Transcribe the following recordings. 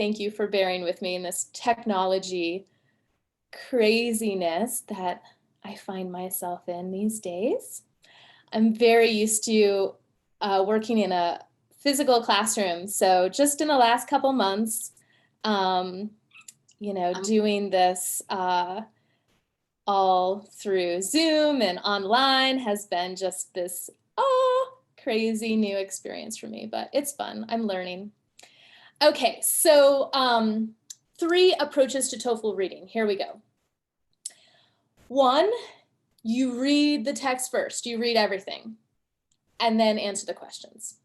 Thank you for bearing with me in this technology craziness that I find myself in these days. I'm very used to working in a physical classroom. So just in the last couple months, doing this all through Zoom and online has been just this crazy new experience for me, but it's fun. I'm learning. Okay, so 3 approaches to TOEFL reading. Here we go. 1, you read the text first. You read everything and then answer the questions.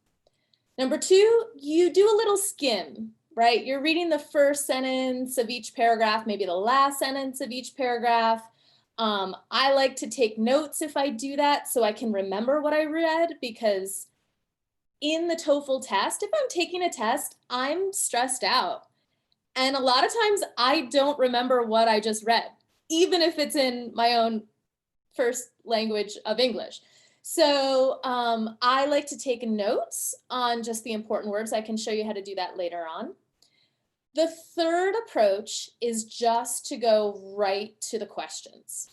Number 2, you do a little skim, right? You're reading the first sentence of each paragraph, maybe the last sentence of each paragraph. I like to take notes if I do that so I can remember what I read, because in the TOEFL test, if I'm taking a test, I'm stressed out. And a lot of times I don't remember what I just read, even if it's in my own first language of English. So I like to take notes on just the important words. I can show you how to do that later on. The third approach is just to go right to the questions,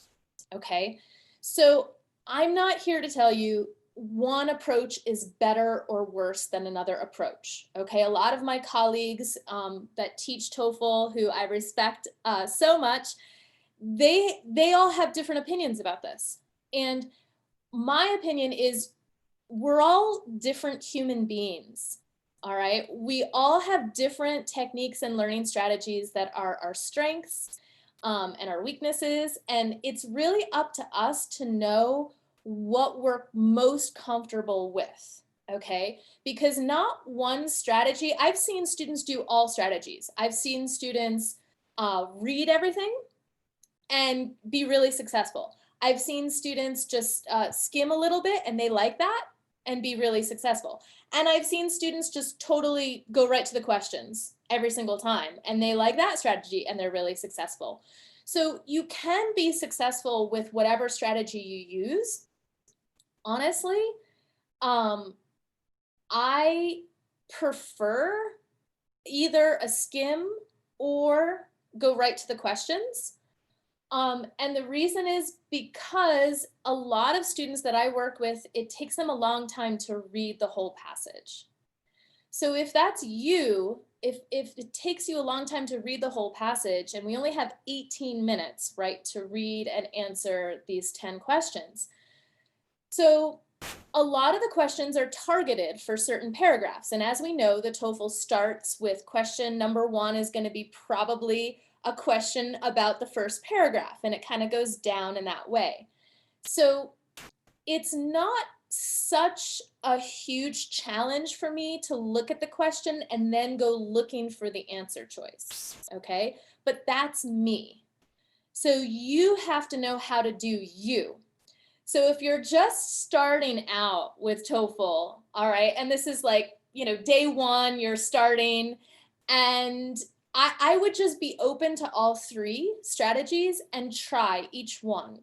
okay? So I'm not here to tell you one approach is better or worse than another approach, okay? A lot of my colleagues that teach TOEFL, who I respect so much, they all have different opinions about this. And my opinion is we're all different human beings. All right, we all have different techniques and learning strategies that are our strengths and our weaknesses. And it's really up to us to know what we're most comfortable with, okay? Because not one strategy, I've seen students do all strategies. I've seen students read everything and be really successful. I've seen students just skim a little bit and they like that and be really successful. And I've seen students just totally go right to the questions every single time and they like that strategy and they're really successful. So you can be successful with whatever strategy you use. Honestly, I prefer either a skim or go right to the questions. And the reason is because a lot of students that I work with, it takes them a long time to read the whole passage. So if that's you, if it takes you a long time to read the whole passage, and we only have 18 minutes, right, to read and answer these 10 questions. So a lot of the questions are targeted for certain paragraphs. And as we know, the TOEFL starts with question number 1 is going to be probably a question about the first paragraph, and it kind of goes down in that way. So it's not such a huge challenge for me to look at the question and then go looking for the answer choice, okay? But that's me. So you have to know how to do you. So if you're just starting out with TOEFL, all right, and this is like, day 1, you're starting, and I would just be open to all 3 strategies and try each one.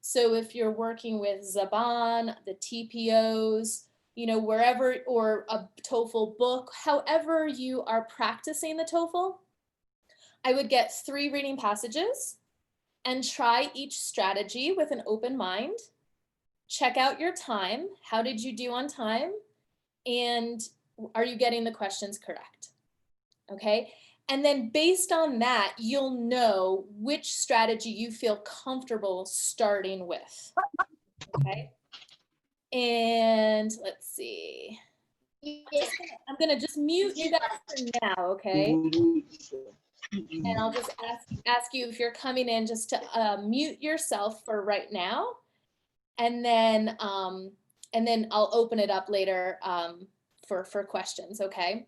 So if you're working with Zaban, the TPOs, wherever, or a TOEFL book, however you are practicing the TOEFL, I would get 3 reading passages and try each strategy with an open mind. Check out your time. How did you do on time? And are you getting the questions correct? Okay. And then based on that, you'll know which strategy you feel comfortable starting with, okay? And let's see. I'm gonna just mute you guys for now, okay? And I'll just ask you if you're coming in just to mute yourself for right now. And then I'll open it up later for questions, okay?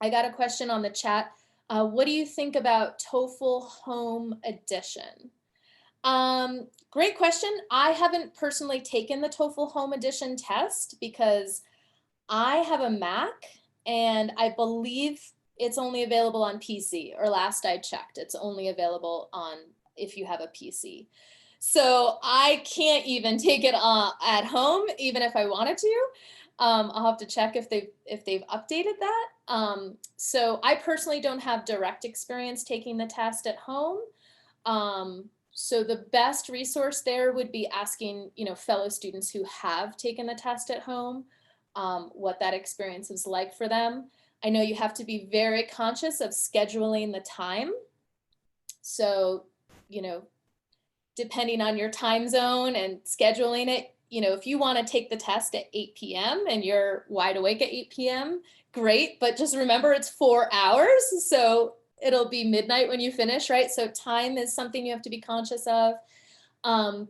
I got a question on the chat. What do you think about TOEFL Home Edition? Great question. I haven't personally taken the TOEFL Home Edition test because I have a Mac and I believe it's only available on PC, or last I checked, it's only available on if you have a PC. So I can't even take it at home, even if I wanted to. I'll have to check if they've updated that. So I personally don't have direct experience taking the test at home. So the best resource there would be asking, fellow students who have taken the test at home, what that experience is like for them. I know you have to be very conscious of scheduling the time. So, depending on your time zone and scheduling it, if you want to take the test at 8 p.m. and you're wide awake at 8 p.m., great. But just remember it's 4 hours. So it'll be midnight when you finish, right? So time is something you have to be conscious of.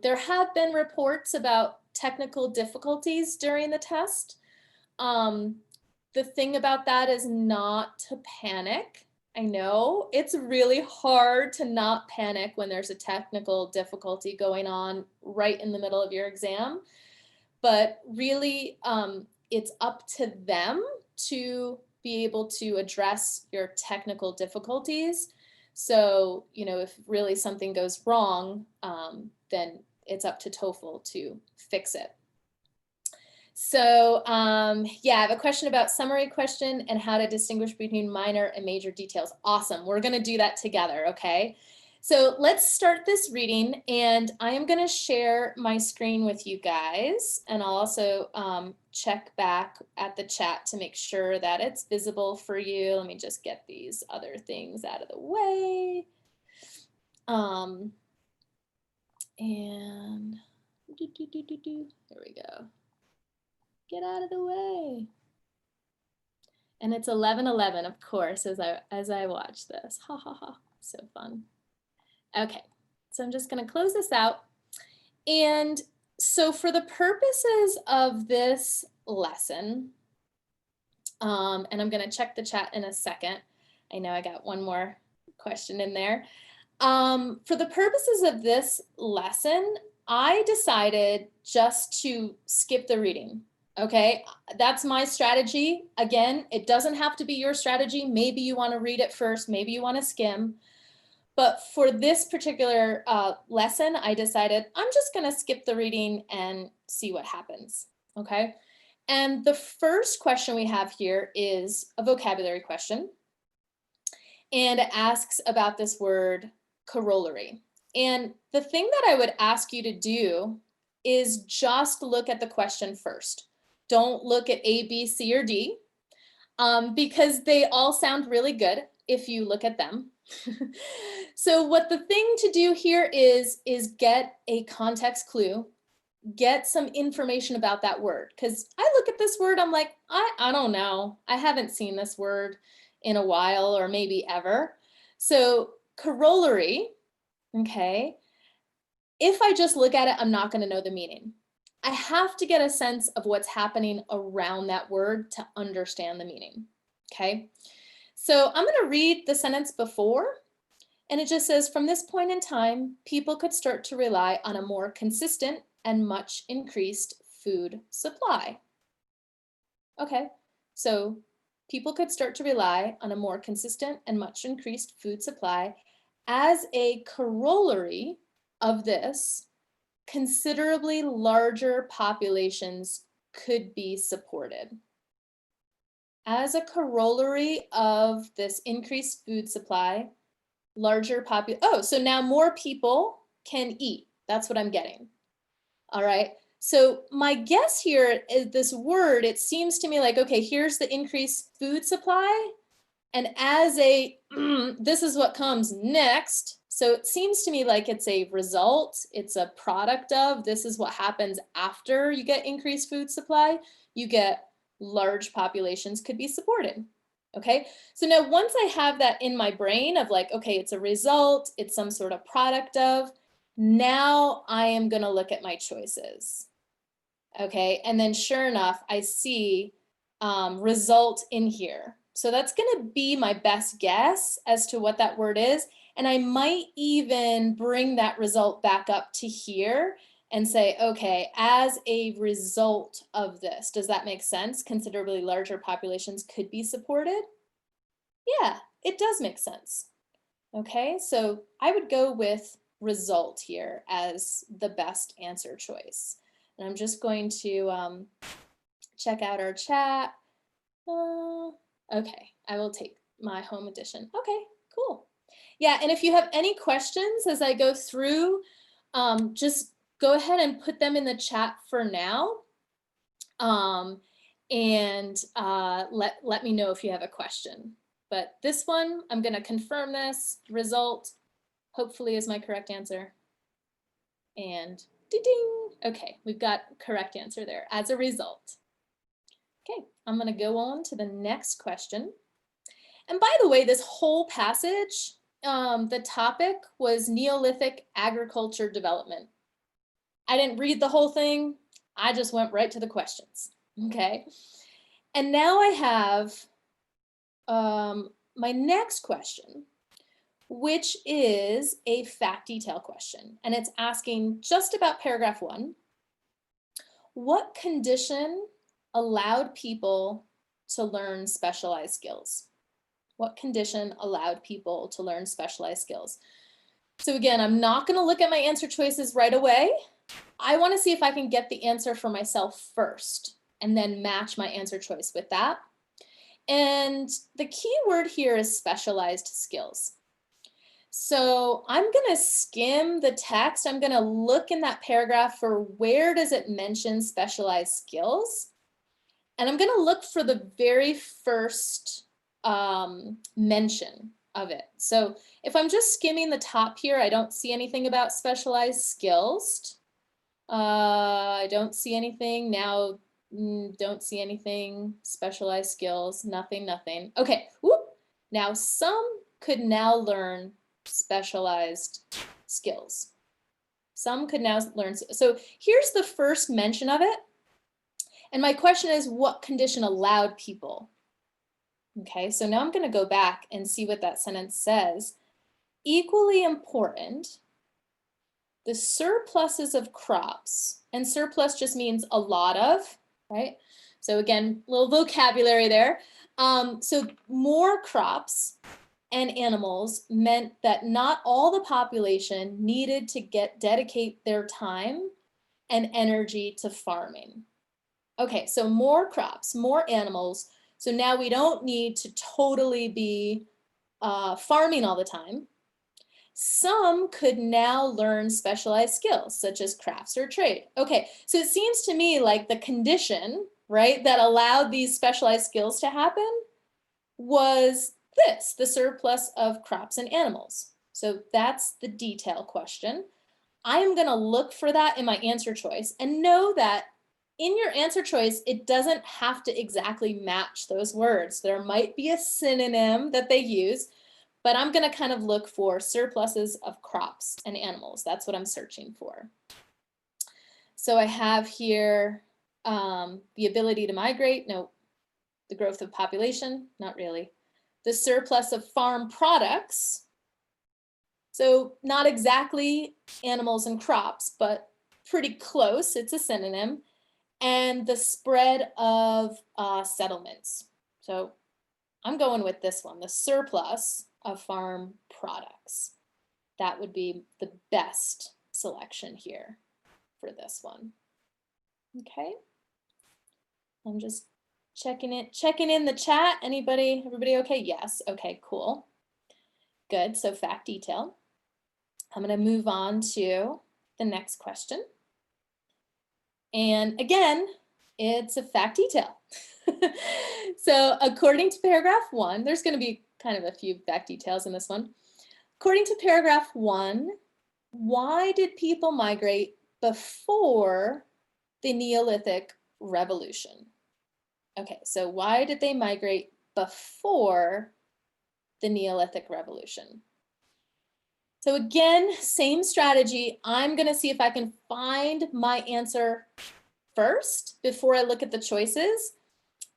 There have been reports about technical difficulties during the test. The thing about that is not to panic. I know it's really hard to not panic when there's a technical difficulty going on right in the middle of your exam, but really it's up to them to be able to address your technical difficulties. So, if really something goes wrong, then it's up to TOEFL to fix it. So yeah, I have a question about summary question and how to distinguish between minor and major details. Awesome. We're going to do that together. Okay. So let's start this reading, and I am going to share my screen with you guys, and I'll also check back at the chat to make sure that it's visible for you. Let me just get these other things out of the way. And there we go. Get out of the way. And it's 11:11, of course, as I watch this. Ha ha ha. So fun. Okay, so I'm just going to close this out. And so for the purposes of this lesson, and I'm going to check the chat in a second. I know I got one more question in there. For the purposes of this lesson, I decided just to skip the reading. Okay, that's my strategy. Again, it doesn't have to be your strategy. Maybe you want to read it first. Maybe you want to skim. But for this particular lesson, I decided I'm just going to skip the reading and see what happens. Okay, and the first question we have here is a vocabulary question. And it asks about this word corollary. And the thing that I would ask you to do is just look at the question first. Don't look at A, B, C, or D, because they all sound really good if you look at them. So what the thing to do here is get a context clue, get some information about that word. Because I look at this word, I'm like, I don't know. I haven't seen this word in a while or maybe ever. So corollary, okay, if I just look at it, I'm not going to know the meaning. I have to get a sense of what's happening around that word to understand the meaning, okay? So I'm going to read the sentence before, and it just says, from this point in time, people could start to rely on a more consistent and much increased food supply. Okay, so people could start to rely on a more consistent and much increased food supply. As a corollary of this, considerably larger populations could be supported. As a corollary of this increased food supply, so now more people can eat. That's what I'm getting. All right. So my guess here is this word, it seems to me like, okay, here's the increased food supply. And as this is what comes next. So it seems to me like it's a result, it's a product of, this is what happens after you get increased food supply, you get large populations could be supported. Okay, so now once I have that in my brain of like, okay, it's a result, it's some sort of product of, now I am going to look at my choices. Okay, and then sure enough, I see result in here. So that's going to be my best guess as to what that word is. And I might even bring that result back up to here and say, okay, as a result of this, does that make sense? Considerably larger populations could be supported. Yeah, it does make sense. Okay, so I would go with result here as the best answer choice. And I'm just going to check out our chat. Okay, I will take my home edition. Okay, cool. Yeah, and if you have any questions as I go through, just go ahead and put them in the chat for now. Let me know if you have a question. But this one, I'm going to confirm this result, hopefully is my correct answer. And ding, okay, we've got correct answer there as a result. Okay, I'm going to go on to the next question. And by the way, this whole passage, the topic was Neolithic agriculture development. I didn't read the whole thing. I just went right to the questions. Okay. And now I have my next question, which is a fact detail question. And it's asking just about paragraph 1. What condition allowed people to learn specialized skills? What condition allowed people to learn specialized skills? So again, I'm not going to look at my answer choices right away. I want to see if I can get the answer for myself first and then match my answer choice with that. And the key word here is specialized skills. So I'm going to skim the text. I'm going to look in that paragraph for where does it mention specialized skills. And I'm going to look for the very first mention of it. So if I'm just skimming the top here, I don't see anything about specialized skills. I don't see anything now. Don't see anything. Specialized skills, nothing. Okay, whoop. Now some could now learn specialized skills. Some could now learn. So here's the first mention of it. And my question is, what condition allowed people? Okay, so now I'm going to go back and see what that sentence says. Equally important, the surpluses of crops, and surplus just means a lot of, right? So again, little vocabulary there. So more crops and animals meant that not all the population needed to dedicate their time and energy to farming. Okay, so more crops, more animals. So now we don't need to totally be farming all the time. Some could now learn specialized skills such as crafts or trade. Okay, so it seems to me like the condition, right, that allowed these specialized skills to happen was this, the surplus of crops and animals. So that's the detail question. I am going to look for that in my answer choice and know that in your answer choice, it doesn't have to exactly match those words. There might be a synonym that they use, but I'm going to kind of look for surpluses of crops and animals. That's what I'm searching for. So I have here the ability to migrate. No, the growth of population, not really. The surplus of farm products. So not exactly animals and crops, but pretty close. It's a synonym. And the spread of settlements. So I'm going with this one, the surplus of farm products. That would be the best selection here for this one. Okay. I'm just checking in the chat. Everybody okay? Yes. Okay, cool. Good. So fact detail. I'm going to move on to the next question. And again, it's a fact detail. So according to paragraph 1, there's going to be kind of a few fact details in this one. According to paragraph 1, why did people migrate before the Neolithic Revolution? Okay, so why did they migrate before the Neolithic Revolution? So again, same strategy. I'm going to see if I can find my answer first before I look at the choices.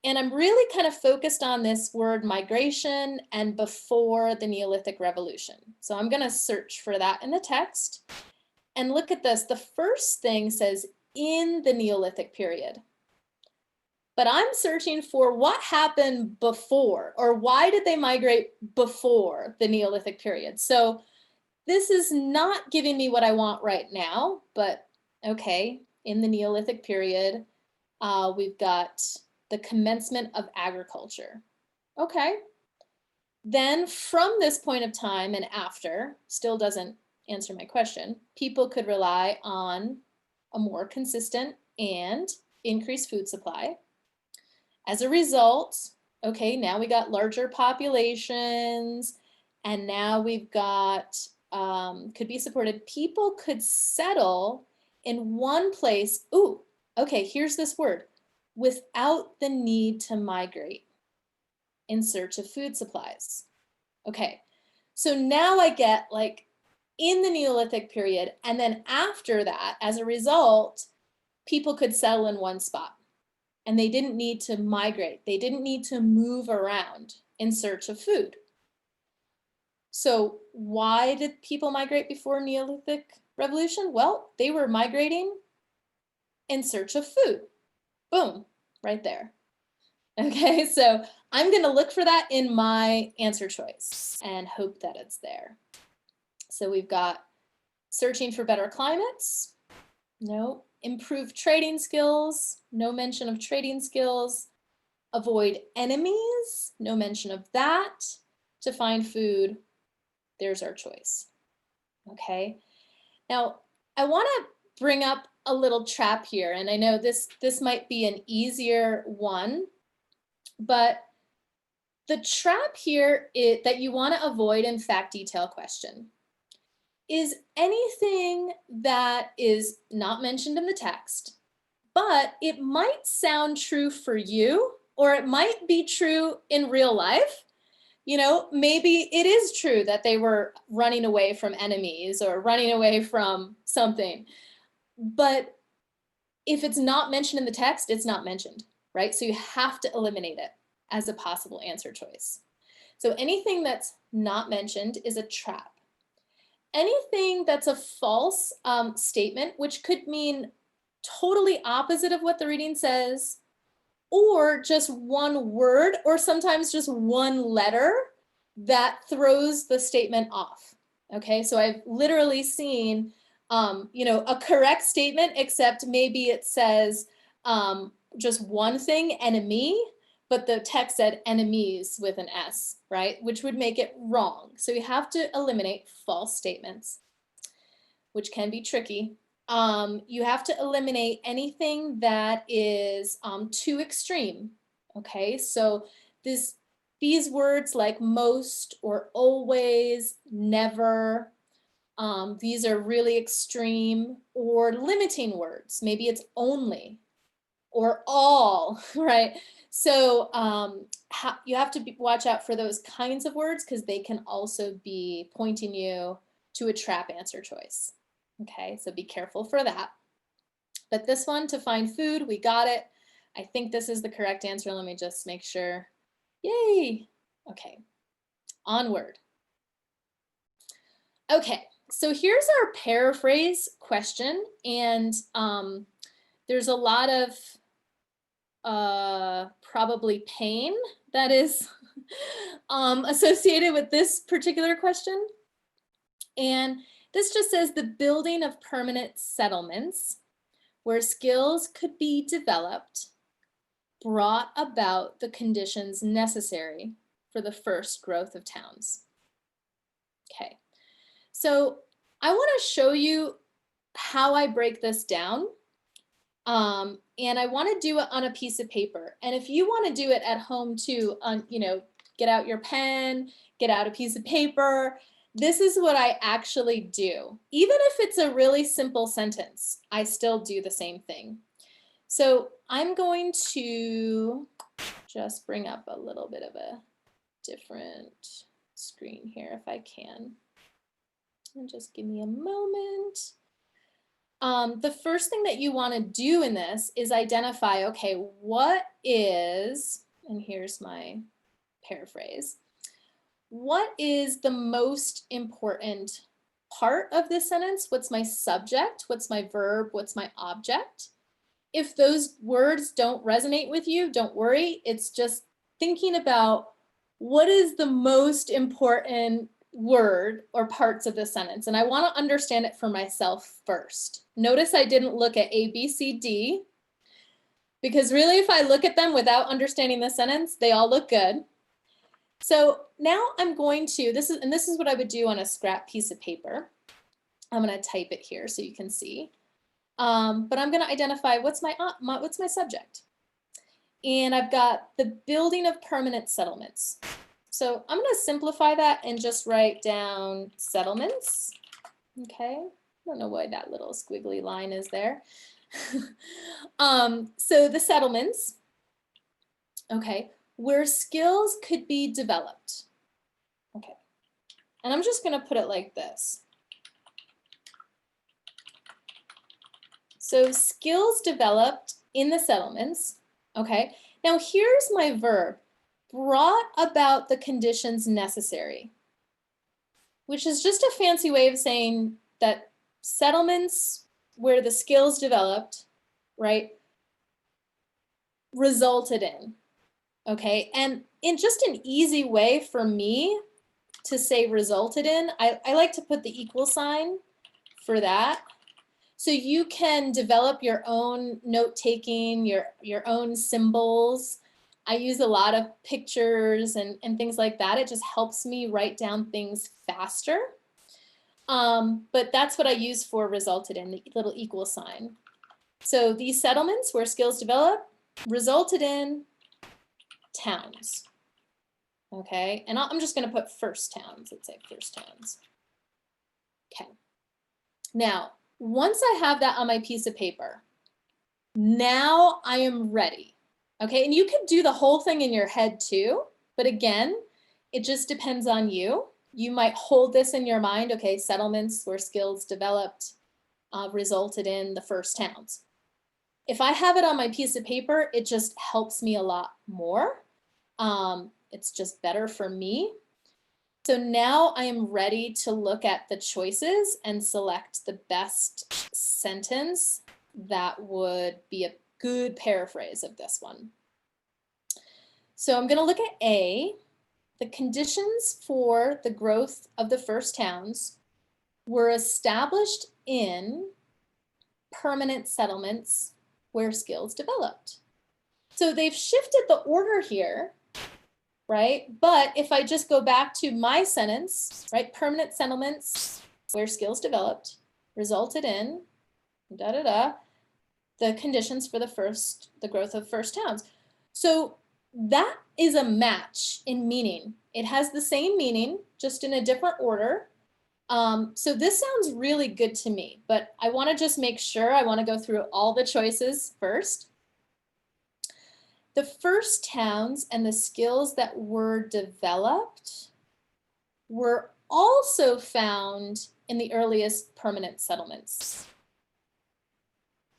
And I'm really kind of focused on this word migration and before the Neolithic Revolution. So I'm going to search for that in the text. And look at this. The first thing says in the Neolithic period. But I'm searching for what happened before, or why did they migrate before the Neolithic period? So this is not giving me what I want right now, but okay, in the Neolithic period, We've got the commencement of agriculture. Okay. Then from this point of time and after, still doesn't answer my question, people could rely on a more consistent and increased food supply. As a result, okay, now we got larger populations, and now we've got, could be supported. People could settle in one place. Ooh, okay, here's this word, without the need to migrate in search of food supplies. Okay, so now I get like in the Neolithic period, and then after that, as a result, people could settle in one spot and they didn't need to migrate. They didn't need to move around in search of food. So why did people migrate before Neolithic revolution? Well, they were migrating in search of food. Boom, right there. Okay, so I'm going to look for that in my answer choice and hope that it's there. So we've got searching for better climates. No. Improve trading skills. No mention of trading skills. Avoid enemies. No mention of that. To find food. There's our choice. Okay. Now, I want to bring up a little trap here, and I know this might be an easier one, but the trap here that you want to avoid in fact detail question is anything that is not mentioned in the text, but it might sound true for you, or it might be true in real life. You know, maybe it is true that they were running away from enemies or running away from something, but if it's not mentioned in the text, it's not mentioned, right? So you have to eliminate it as a possible answer choice. So anything that's not mentioned is a trap. Anything that's a false statement, which could mean totally opposite of what the reading says, or just one word, or sometimes just one letter that throws the statement off. Okay, so I've literally seen, you know, a correct statement, except maybe it says just one thing, enemy, but the text said enemies with an S, right? Which would make it wrong. So you have to eliminate false statements, which can be tricky. You have to eliminate anything that is too extreme, okay? So these words like most or always, never, these are really extreme or limiting words. Maybe it's only or all, right? So you have to watch out for those kinds of words because they can also be pointing you to a trap answer choice. Okay, so be careful for that. But this one, to find food, we got it. I think this is the correct answer. Let me just make sure. Yay. Okay, onward. Okay, so here's our paraphrase question. And there's a lot of probably pain that is associated with this particular question. And this just says the building of permanent settlements where skills could be developed brought about the conditions necessary for the first growth of towns. Okay, so I want to show you how I break this down. And I want to do it on a piece of paper. And if you want to do it at home too, you know, get out your pen, get out a piece of paper. This is what I actually do. Even if it's a really simple sentence, I still do the same thing. So I'm going to just bring up a little bit of a different screen here if I can. And just give me a moment. The first thing that you want to do in this is identify, okay, what is, and here's my paraphrase, what is the most important part of this sentence? What's my subject? What's my verb? What's my object? If those words don't resonate with you, don't worry. It's just thinking about what is the most important word or parts of the sentence. And I want to understand it for myself first. Notice I didn't look at A, B, C, D. because really if I look at them without understanding the sentence, they all look good. So now I'm going to, this is what I would do on a scrap piece of paper. I'm going to type it here so you can see. But I'm going to identify what's my subject. And I've got the building of permanent settlements. So I'm going to simplify that and just write down settlements. Okay, I don't know why that little squiggly line is there. So the settlements, okay, where skills could be developed. Okay, and I'm just going to put it like this. So skills developed in the settlements. Okay, now here's my verb, brought about the conditions necessary, which is just a fancy way of saying that settlements where the skills developed, right, resulted in, okay? And in just an easy way for me to say resulted in, I like to put the equal sign for that. So you can develop your own note-taking, your own symbols. I use a lot of pictures and things like that. It just helps me write down things faster. But that's what I use for resulted in, the little equal sign. So these settlements where skills develop resulted in towns. Okay, and I'm just going to put first towns. Let's say first towns. Okay, now, once I have that on my piece of paper, now I am ready. Okay, and you can do the whole thing in your head too, but again, it just depends on you. You might hold this in your mind, okay, settlements where skills developed resulted in the first towns. If I have it on my piece of paper, it just helps me a lot more. It's just better for me. So now I am ready to look at the choices and select the best sentence that would be a good paraphrase of this one. So I'm going to look at A. The conditions for the growth of the first towns were established in permanent settlements where skills developed. So they've shifted the order here, right? But if I just go back to my sentence, right? Permanent settlements where skills developed resulted in the conditions for the growth of first towns. So that is a match in meaning. It has the same meaning, just in a different order. So this sounds really good to me, but I want to just make sure, I want to go through all the choices first. The first towns and the skills that were developed were also found in the earliest permanent settlements.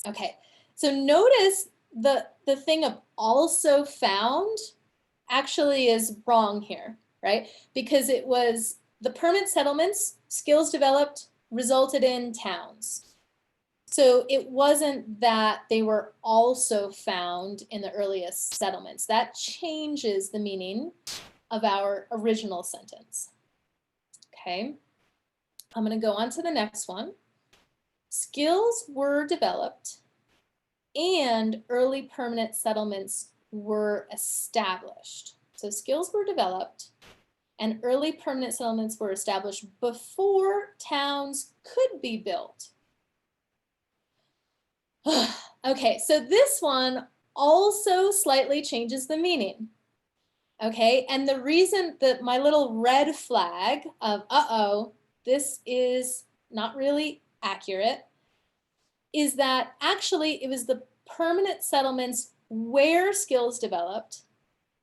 Okay, so notice the thing of also found actually is wrong here, right? Because it was the permanent settlements, skills developed, resulted in towns. So it wasn't that they were also found in the earliest settlements. That changes the meaning of our original sentence. Okay, I'm going to go on to the next one. Skills were developed and early permanent settlements were established. So skills were developed and early permanent settlements were established before towns could be built. Okay, so this one also slightly changes the meaning. Okay, and the reason that my little red flag of, this is not really accurate, is that actually it was the permanent settlements where skills developed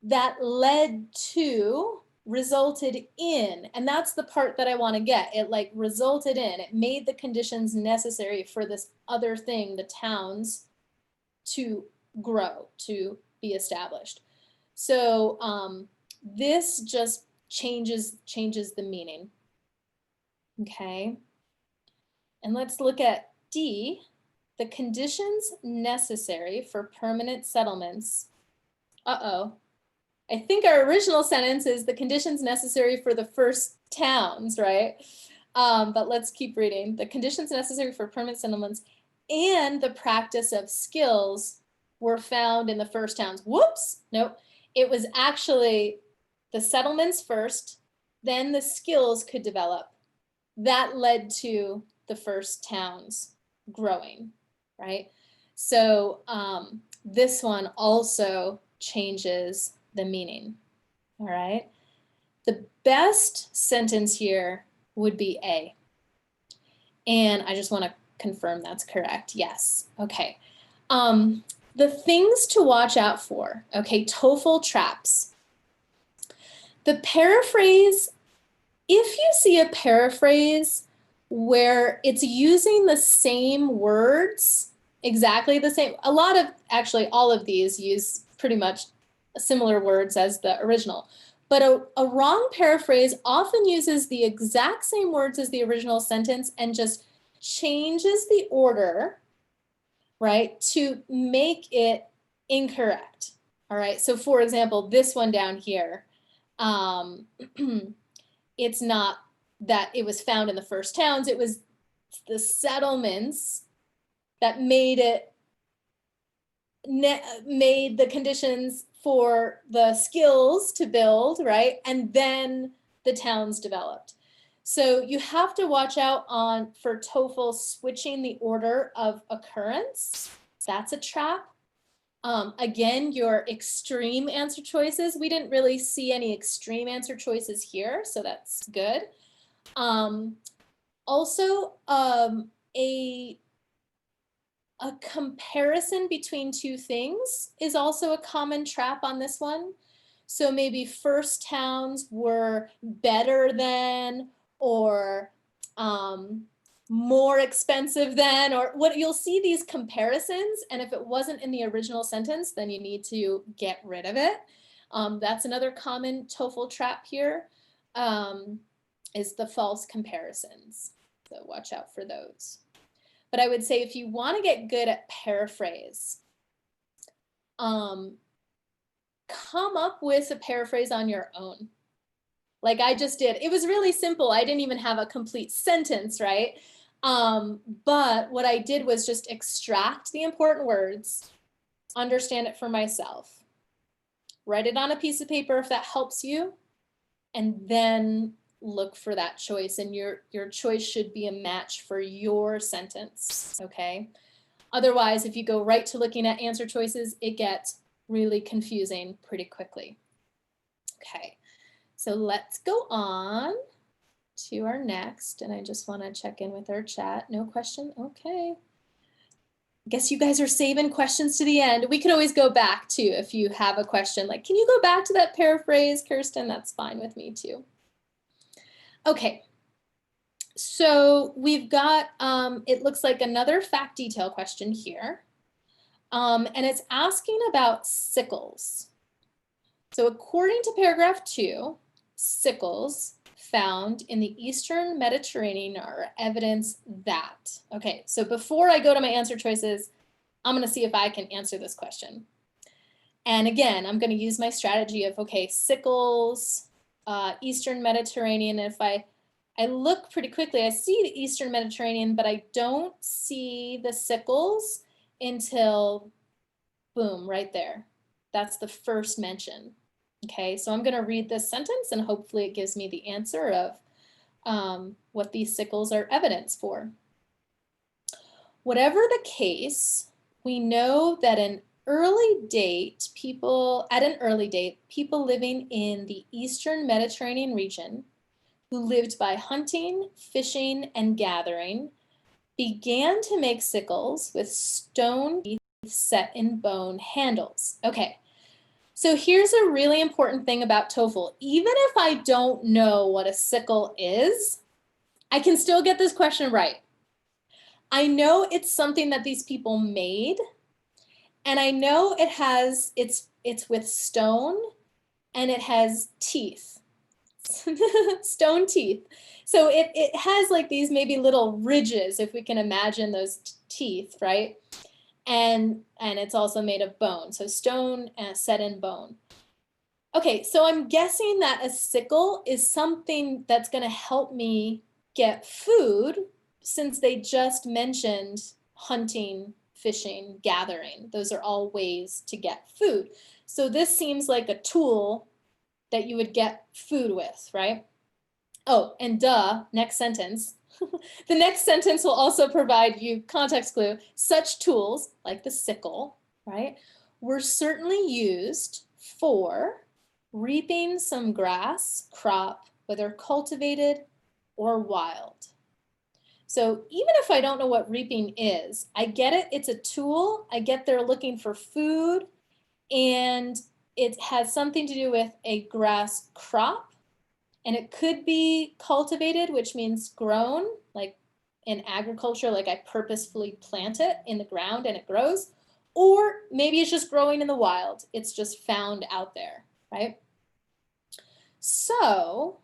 that led to, resulted in, and that's the part that I want to get. It like resulted in, it made the conditions necessary for this other thing, the towns, to grow, to be established. So this just changes the meaning. Okay, and let's look at D. The conditions necessary for permanent settlements. I think our original sentence is the conditions necessary for the first towns, right? But let's keep reading. The conditions necessary for permanent settlements and the practice of skills were found in the first towns. Whoops, nope. It was actually the settlements first, then the skills could develop. That led to the first towns growing, right? So this one also changes the meaning, all right? The best sentence here would be A. And I just want to confirm that's correct. Yes. Okay. The things to watch out for. Okay, TOEFL traps. The paraphrase, if you see a paraphrase where it's using the same words, exactly the same, a lot of, actually all of these use pretty much similar words as the original, but a wrong paraphrase often uses the exact same words as the original sentence and just changes the order, right, to make it incorrect. All right, so for example, this one down here, it's not that it was found in the first towns, it was the settlements that made the conditions for the skills to build, right? And then the towns developed. So you have to watch out for TOEFL switching the order of occurrence. That's a trap. Again, your extreme answer choices, we didn't really see any extreme answer choices here, so that's good. Also, a comparison between two things is also a common trap on this one. So maybe first towns were better than, or more expensive than, or what, you'll see these comparisons, and if it wasn't in the original sentence, then you need to get rid of it. That's another common TOEFL trap here, is the false comparisons. So watch out for those. But I would say if you want to get good at paraphrase, come up with a paraphrase on your own. Like I just did. It was really simple. I didn't even have a complete sentence, right? But what I did was just extract the important words, understand it for myself, write it on a piece of paper if that helps you, and then look for that choice, and your choice should be a match for your sentence, okay? Otherwise, if you go right to looking at answer choices, it gets really confusing pretty quickly. Okay, so let's go on to our next, and I just want to check in with our chat. No question? Okay. Guess you guys are saving questions to the end. We can always go back to, if you have a question, like, can you go back to that paraphrase, Kirsten? That's fine with me too. Okay, so we've got, it looks like another fact detail question here. And it's asking about sickles. So according to paragraph 2, sickles found in the Eastern Mediterranean are evidence that. Okay, so before I go to my answer choices, I'm going to see if I can answer this question. And again, I'm going to use my strategy of, okay, sickles, Eastern Mediterranean. If I look pretty quickly, I see the Eastern Mediterranean, but I don't see the sickles until, boom, right there. That's the first mention. Okay, so I'm going to read this sentence and hopefully it gives me the answer of what these sickles are evidence for. Whatever the case, we know that at an early date, people living in the Eastern Mediterranean region who lived by hunting, fishing, and gathering began to make sickles with stone teeth set in bone handles. Okay, so here's a really important thing about TOEFL. Even if I don't know what a sickle is, I can still get this question right. I know it's something that these people made, and I know it has, it's with stone, and it has teeth. Stone teeth. So it has like these maybe little ridges, if we can imagine those teeth, right? And it's also made of bone. So stone set in bone. Okay, so I'm guessing that a sickle is something that's going to help me get food, since they just mentioned hunting, fishing, gathering. Those are all ways to get food. So this seems like a tool that you would get food with, right? Oh, and duh, next sentence. The next sentence will also provide you context clue. Such tools, like the sickle, right, were certainly used for reaping some grass, crop, whether cultivated or wild. So even if I don't know what reaping is, I get it, it's a tool. I get they're looking for food, and it has something to do with a grass crop. And it could be cultivated, which means grown, like in agriculture, like I purposefully plant it in the ground and it grows. Or maybe it's just growing in the wild. It's just found out there, right? So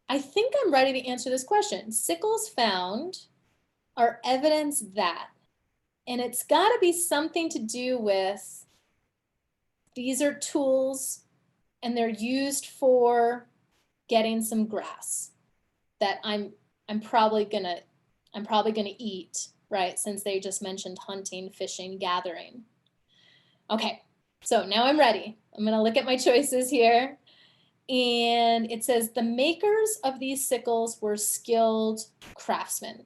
I think I'm ready to answer this question. Sickles found are evidence that, and it's got to be something to do with these are tools and they're used for getting some grass that I'm probably gonna eat, right? Since they just mentioned hunting, fishing, gathering. Okay, so now I'm ready. I'm gonna look at my choices here. And it says the makers of these sickles were skilled craftsmen.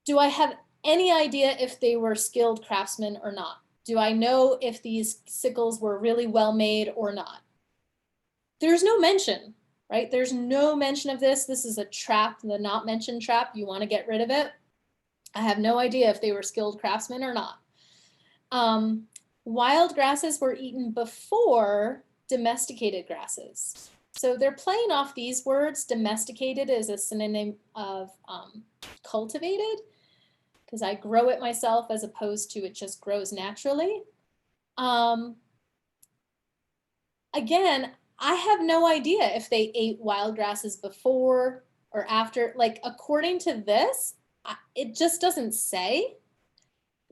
Do I have any idea if they were skilled craftsmen or not? Do I know if these sickles were really well made or not? There's no mention, right? There's no mention of this. This is a trap, the not mentioned trap. You want to get rid of it. I have no idea if they were skilled craftsmen or not. Wild grasses were eaten before domesticated grasses. So they're playing off these words. Domesticated is a synonym of cultivated, because I grow it myself as opposed to it just grows naturally. Again, I have no idea if they ate wild grasses before or after. Like, according to this, it just doesn't say.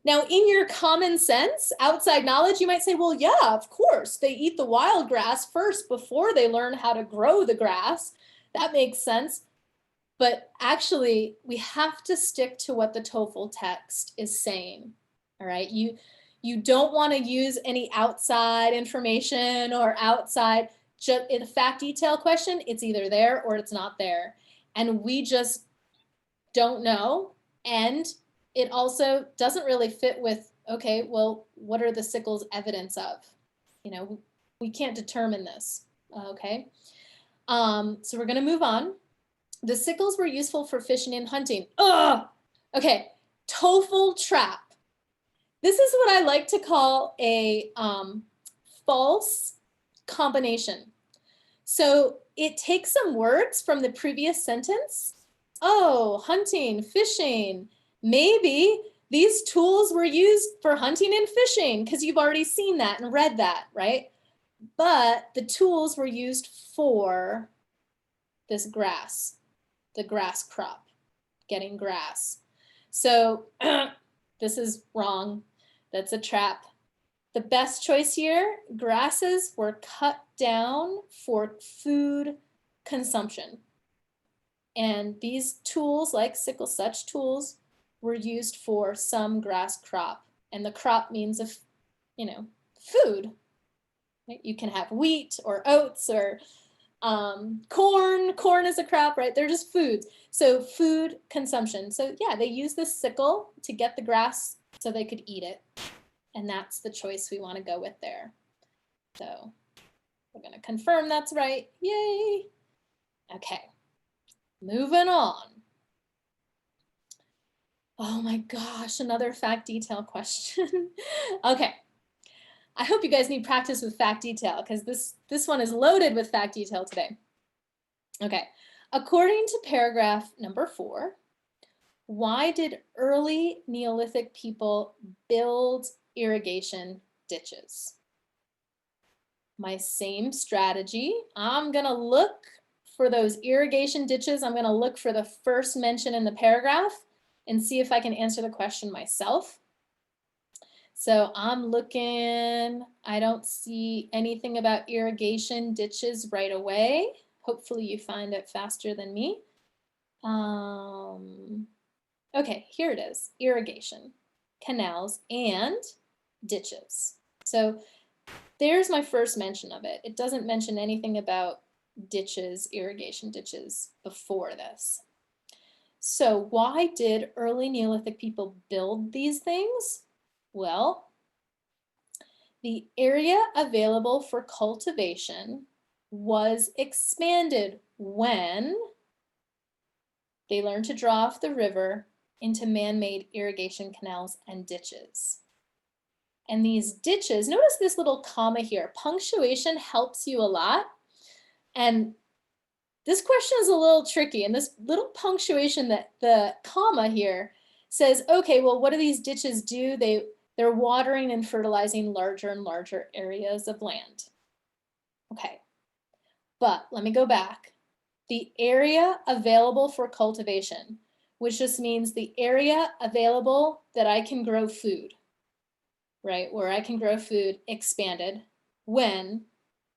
Now, in your common sense, outside knowledge, you might say, well, yeah, of course, they eat the wild grass first before they learn how to grow the grass. That makes sense. But actually, we have to stick to what the TOEFL text is saying, all right? You don't want to use any outside information or outside. In a fact detail question, it's either there or it's not there. And we just don't know. And it also doesn't really fit with, okay, well, what are the sickles evidence of? You know, we can't determine this, okay? So we're gonna move on. The sickles were useful for fishing and hunting. Ugh! Okay, TOEFL trap. This is what I like to call a false combination. So it takes some words from the previous sentence. Oh, hunting, fishing. Maybe these tools were used for hunting and fishing because you've already seen that and read that, right? But the tools were used for this grass, the grass crop, getting grass. So this is wrong. That's a trap. The best choice here, grasses were cut down for food consumption. And these tools, like sickle, such tools, were used for some grass crop. And the crop means of, you know, food. Right? You can have wheat or oats or corn. Corn is a crop, right? They're just foods. So food consumption. So yeah, they use this sickle to get the grass so they could eat it. And that's the choice we want to go with there. So we're going to confirm that's right. Yay. Okay, moving on. Oh my gosh, another fact detail question. Okay, I hope you guys need practice with fact detail because this one is loaded with fact detail today. Okay, according to paragraph number 4, why did early Neolithic people build irrigation ditches? My same strategy. I'm going to look for those irrigation ditches. I'm going to look for the first mention in the paragraph and see if I can answer the question myself. So I'm looking, I don't see anything about irrigation ditches right away. Hopefully you find it faster than me. Okay, here it is, irrigation. canals, and ditches. So there's my first mention of it. It doesn't mention anything about ditches, irrigation ditches before this. So why did early Neolithic people build these things? Well, the area available for cultivation was expanded when they learned to draw off the river into man-made irrigation canals and ditches. And these ditches, notice this little comma here. Punctuation helps you a lot. And this question is a little tricky. And this little punctuation, that the comma here says, okay, well, what do these ditches do? They're watering and fertilizing larger and larger areas of land. Okay, but let me go back. The area available for cultivation, which just means the area available that I can grow food, right? Where I can grow food, expanded when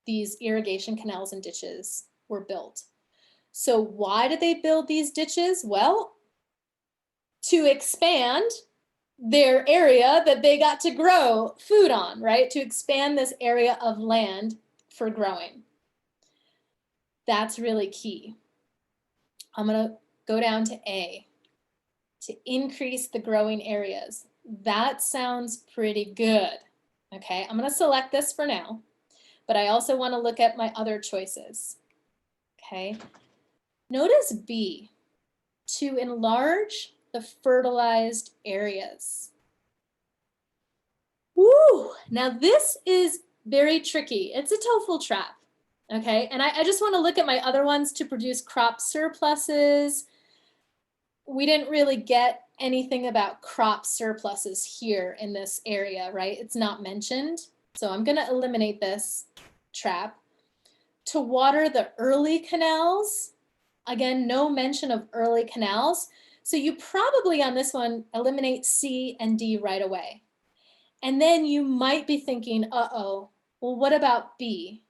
these irrigation canals and ditches were built. So why did they build these ditches? Well, to expand their area that they got to grow food on, right? To expand this area of land for growing. That's really key. I'm going to go down to A, to increase the growing areas. That sounds pretty good. Okay, I'm going to select this for now, but I also want to look at my other choices. Okay, notice B, to enlarge the fertilized areas. Woo! Now this is very tricky. It's a TOEFL trap. Okay, and I just want to look at my other ones. To produce crop surpluses. We didn't really get anything about crop surpluses here in this area, right? It's not mentioned. So I'm going to eliminate this trap. To water the early canals. Again, no mention of early canals. So you probably on this one eliminate C and D right away. And then you might be thinking, uh-oh, well, what about B?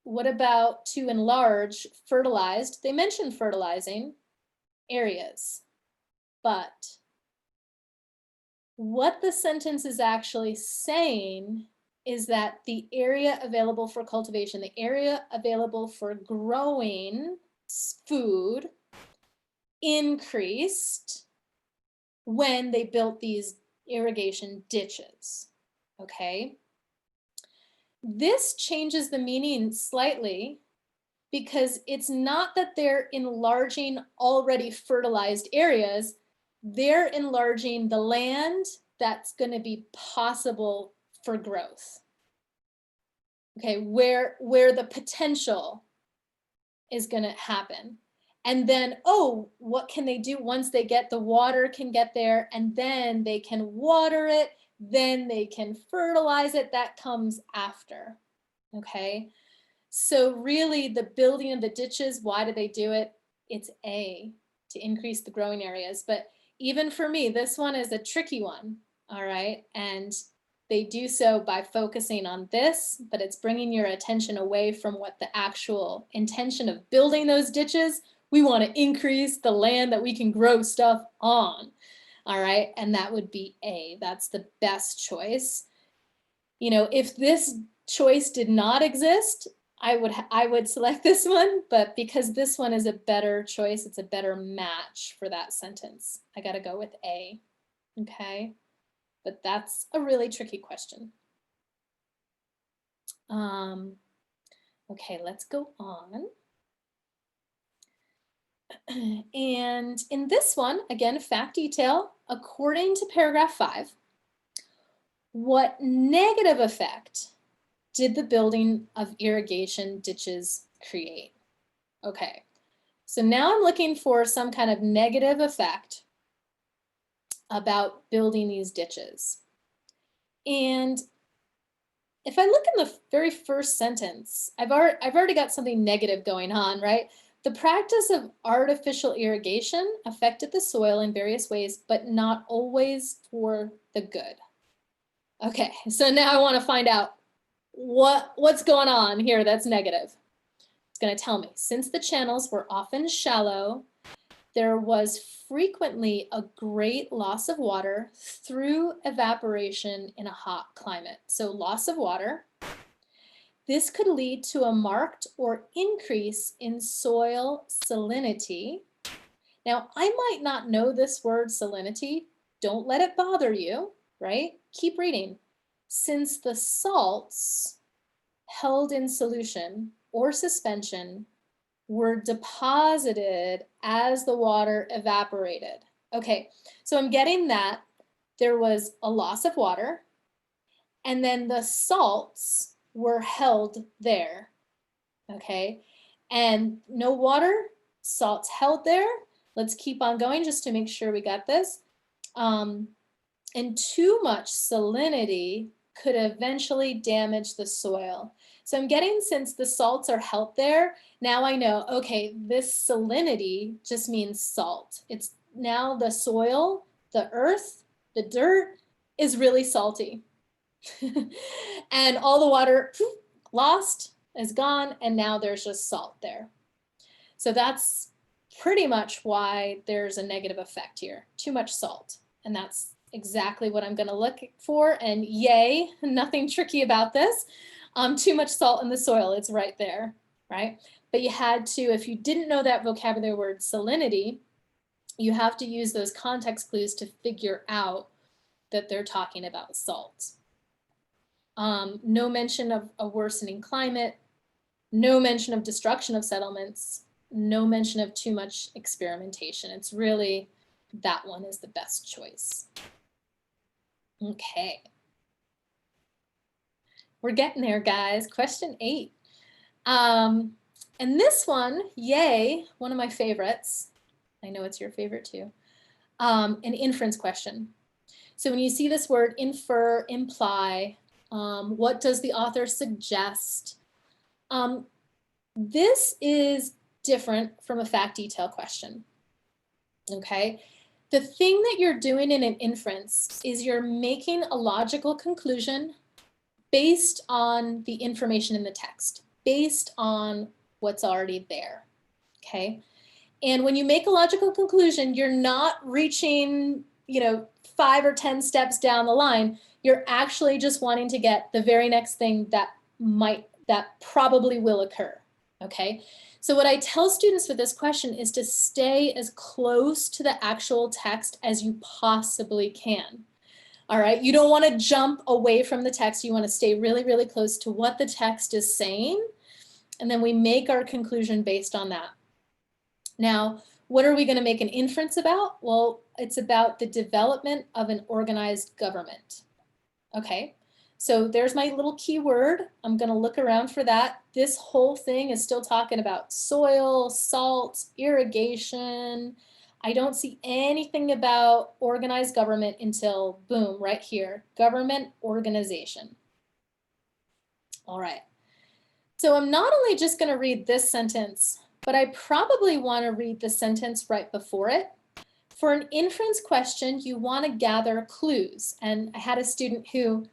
What about to enlarge fertilized? They mentioned fertilizing areas, but what the sentence is actually saying is that the area available for cultivation, the area available for growing food increased when they built these irrigation ditches, okay? This changes the meaning slightly because it's not that they're enlarging already fertilized areas, they're enlarging the land that's going to be possible for growth. Okay, where the potential is going to happen. And then, oh, what can they do once they get the water can get there, and then they can water it, then they can fertilize it. That comes after, okay? So really the building of the ditches, why do they do it? It's A, to increase the growing areas. But even for me, this one is a tricky one, all right? And they do so by focusing on this, but it's bringing your attention away from what the actual intention of building those ditches. We want to increase the land that we can grow stuff on. All right, and that would be A. That's the best choice. You know, if this choice did not exist, I would select this one, but because this one is a better choice, it's a better match for that sentence, I got to go with A. Okay, but that's a really tricky question. Okay, let's go on. And in this one, again, fact detail, according to paragraph 5, what negative effect did the building of irrigation ditches create? Okay, so now I'm looking for some kind of negative effect about building these ditches. And if I look in the very first sentence, I've already got something negative going on, right? The practice of artificial irrigation affected the soil in various ways, but not always for the good. Okay, so now I want to find out what's going on here that's negative. It's going to tell me, since the channels were often shallow, there was frequently a great loss of water through evaporation in a hot climate. So loss of water. This could lead to a marked or increase in soil salinity. Now, I might not know this word salinity. Don't let it bother you, right? Keep reading. Since the salts held in solution or suspension were deposited as the water evaporated. Okay, so I'm getting that there was a loss of water, and then the salts were held there, okay? And no water, salts held there. Let's keep on going just to make sure we got this. And too much salinity could eventually damage the soil. So I'm getting, since the salts are held there, now I know, okay, this salinity just means salt. It's now the soil, the earth, the dirt is really salty. And all the water lost, is gone, and now there's just salt there. So that's pretty much why there's a negative effect here. Too much salt. And that's exactly what I'm going to look for. And yay, nothing tricky about this. Too much salt in the soil, it's right there, right? But you had to, if you didn't know that vocabulary word salinity, you have to use those context clues to figure out that they're talking about salt. No mention of a worsening climate, no mention of destruction of settlements, no mention of too much experimentation. It's really, that one is the best choice. Okay. We're getting there, guys. Question 8. And this one, yay, one of my favorites. I know it's your favorite too. An inference question. So when you see this word infer, imply, what does the author suggest? This is different from a fact detail question, okay? The thing that you're doing in an inference is you're making a logical conclusion based on the information in the text, based on what's already there, okay? And when you make a logical conclusion, you're not reaching, 5 or 10 steps down the line. You're actually just wanting to get the very next thing that probably will occur, okay? So what I tell students with this question is to stay as close to the actual text as you possibly can. All right, you don't want to jump away from the text. You want to stay really, really close to what the text is saying. And then we make our conclusion based on that. Now, what are we going to make an inference about? Well, it's about the development of an organized government. Okay, so there's my little keyword. I'm going to look around for that. This whole thing is still talking about soil, salt, irrigation. I don't see anything about organized government until, boom, right here, government organization. All right. So I'm not only just going to read this sentence, but I probably want to read the sentence right before it. For an inference question, you want to gather clues. And I had a student who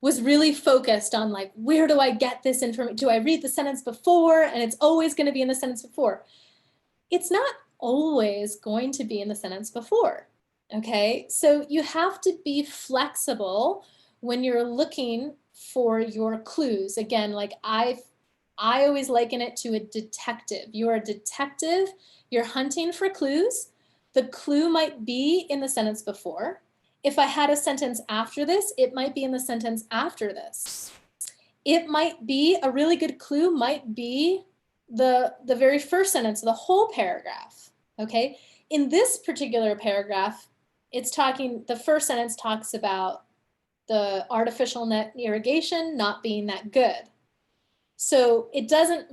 was really focused on, like, where do I get this information? Do I read the sentence before? And it's always going to be in the sentence before. It's not always going to be in the sentence before, okay? So you have to be flexible when you're looking for your clues. Again, like I always liken it to a detective. You're a detective, you're hunting for clues. The clue might be in the sentence before. If I had a sentence after this, it might be in the sentence after this. It might be, a really good clue might be the very first sentence, the whole paragraph, okay? In this particular paragraph, the first sentence talks about the artificial net irrigation not being that good. So it doesn't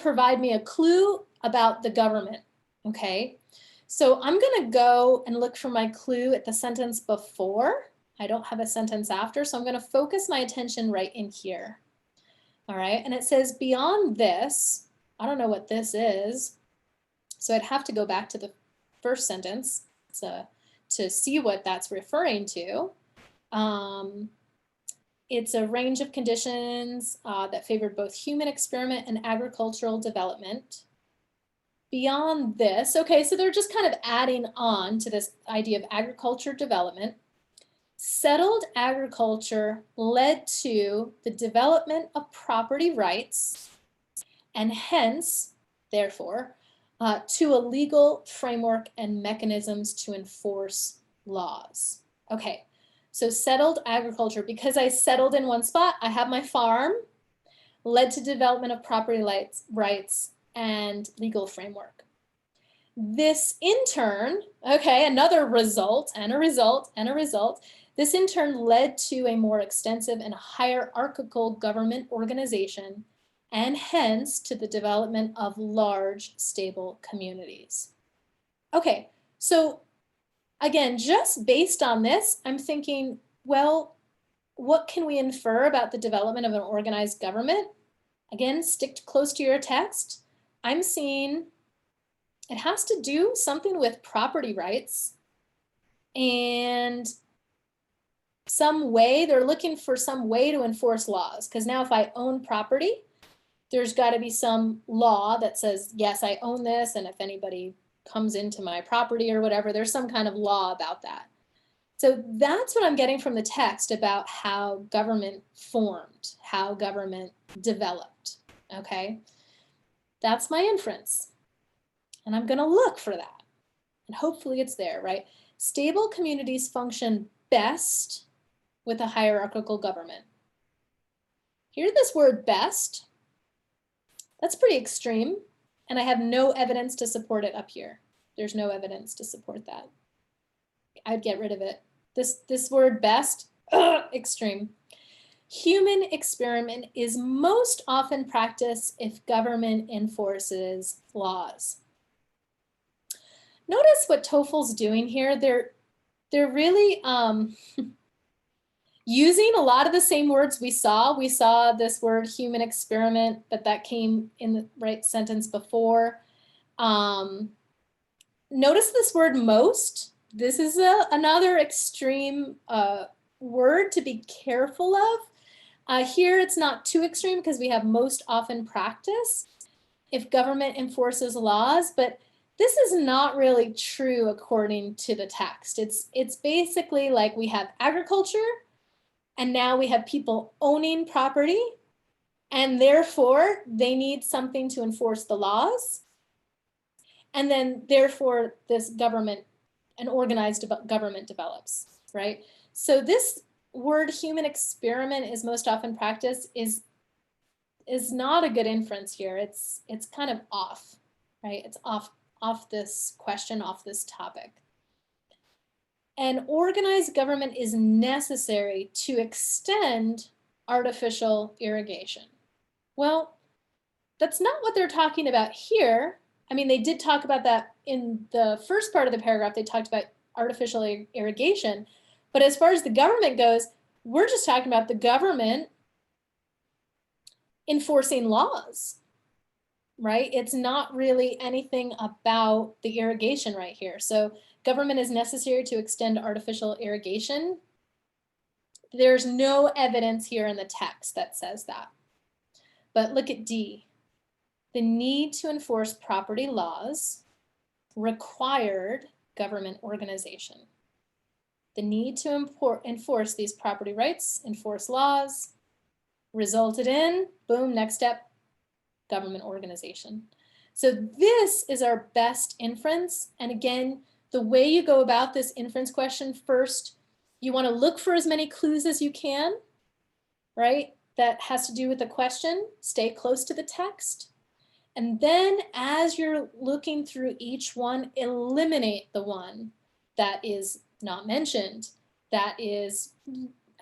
provide me a clue about the government, okay? So I'm gonna go and look for my clue at the sentence before. I don't have a sentence after, so I'm gonna focus my attention right in here. All right, and it says beyond this, I don't know what this is, so I'd have to go back to the first sentence to see what that's referring to. It's a range of conditions that favored both human experiment and agricultural development. beyond this, okay, so they're just kind of adding on to this idea of agriculture development. Settled agriculture led to the development of property rights and hence, therefore, to a legal framework and mechanisms to enforce laws. Okay, so settled agriculture, because I settled in one spot, I have my farm, led to development of property rights and legal framework. This in turn, okay, another result and a result and a result, this in turn led to a more extensive and hierarchical government organization and hence to the development of large, stable communities. Okay, so again, just based on this, I'm thinking, well, what can we infer about the development of an organized government? Again, stick close to your text. I'm seeing it has to do something with property rights and some way, they're looking for some way to enforce laws. Because now if I own property, there's got to be some law that says, yes, I own this, and if anybody comes into my property or whatever, there's some kind of law about that. So that's what I'm getting from the text about how government formed, how government developed, okay? That's my inference. And I'm gonna look for that. And hopefully it's there, right? Stable communities function best with a hierarchical government. Hear this word best? That's pretty extreme. And I have no evidence to support it up here. There's no evidence to support that. I'd get rid of it. This word best, extreme. Human experiment is most often practiced if government enforces laws. Notice what TOEFL's doing here. They're really using a lot of the same words we saw. We saw this word human experiment, but that came in the right sentence before. Notice this word most. This is another extreme word to be careful of. Here it's not too extreme because we have most often practice if government enforces laws, but this is not really true according to the text. It's basically like we have agriculture and now we have people owning property and therefore they need something to enforce the laws. And then therefore this government, an organized government develops, right? So this word human experiment is most often practiced is not a good inference here. It's kind of off, right? It's off this question, off this topic. An organized government is necessary to extend artificial irrigation. Well, that's not what they're talking about here. I mean, they did talk about that in the first part of the paragraph. They talked about artificial irrigation. But as far as the government goes, we're just talking about the government enforcing laws, right? It's not really anything about the irrigation right here. So government is necessary to extend artificial irrigation. There's no evidence here in the text that says that. But look at D. The need to enforce property laws required government organization. The need to enforce these property rights, enforce laws, resulted in, boom, next step, government organization. So this is our best inference. And again, the way you go about this inference question, first, you want to look for as many clues as you can, right? That has to do with the question, stay close to the text. And then as you're looking through each one, eliminate the one that is not mentioned, that is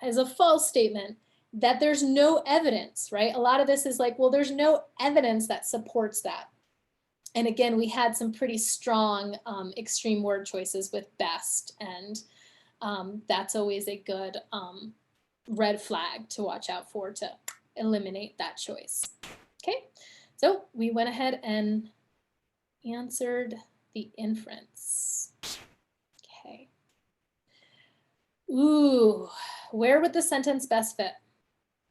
a false statement, that there's no evidence, right? A lot of this is like, well, there's no evidence that supports that. And again, we had some pretty strong extreme word choices with best, and that's always a good red flag to watch out for to eliminate that choice. Okay, so we went ahead and answered the inference. Okay. Ooh, where would the sentence best fit?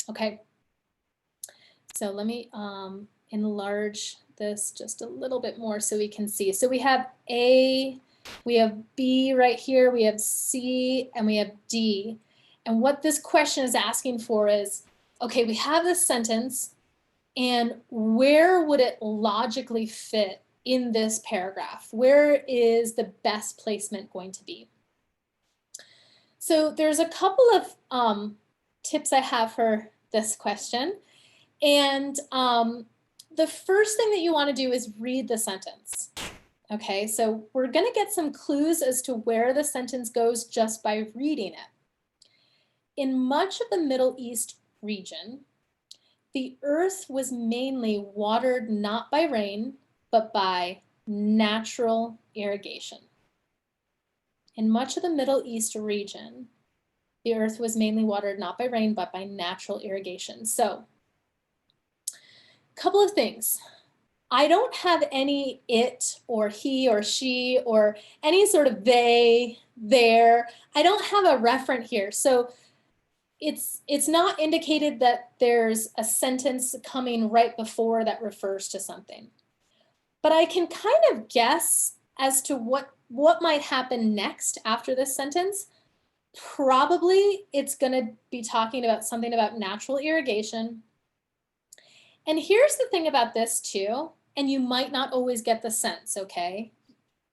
Okay, so let me enlarge this just a little bit more so we can see. So we have A, we have B right here, we have C, and we have D. And what this question is asking for is, okay, we have this sentence, and where would it logically fit in this paragraph? Where is the best placement going to be? So there's a couple of tips I have for this question. And the first thing that you want to do is read the sentence. Okay, so we're going to get some clues as to where the sentence goes just by reading it. In much of the Middle East region, the earth was mainly watered not by rain, but by natural irrigation. In much of the Middle East region, the earth was mainly watered not by rain, but by natural irrigation. So, a couple of things. I don't have any it or he or she or any sort of they, their. I don't have a referent here. So it's not indicated that there's a sentence coming right before that refers to something. But I can kind of guess as to what might happen next after this sentence. Probably it's going to be talking about something about natural irrigation. And here's the thing about this too, and you might not always get the sense, okay?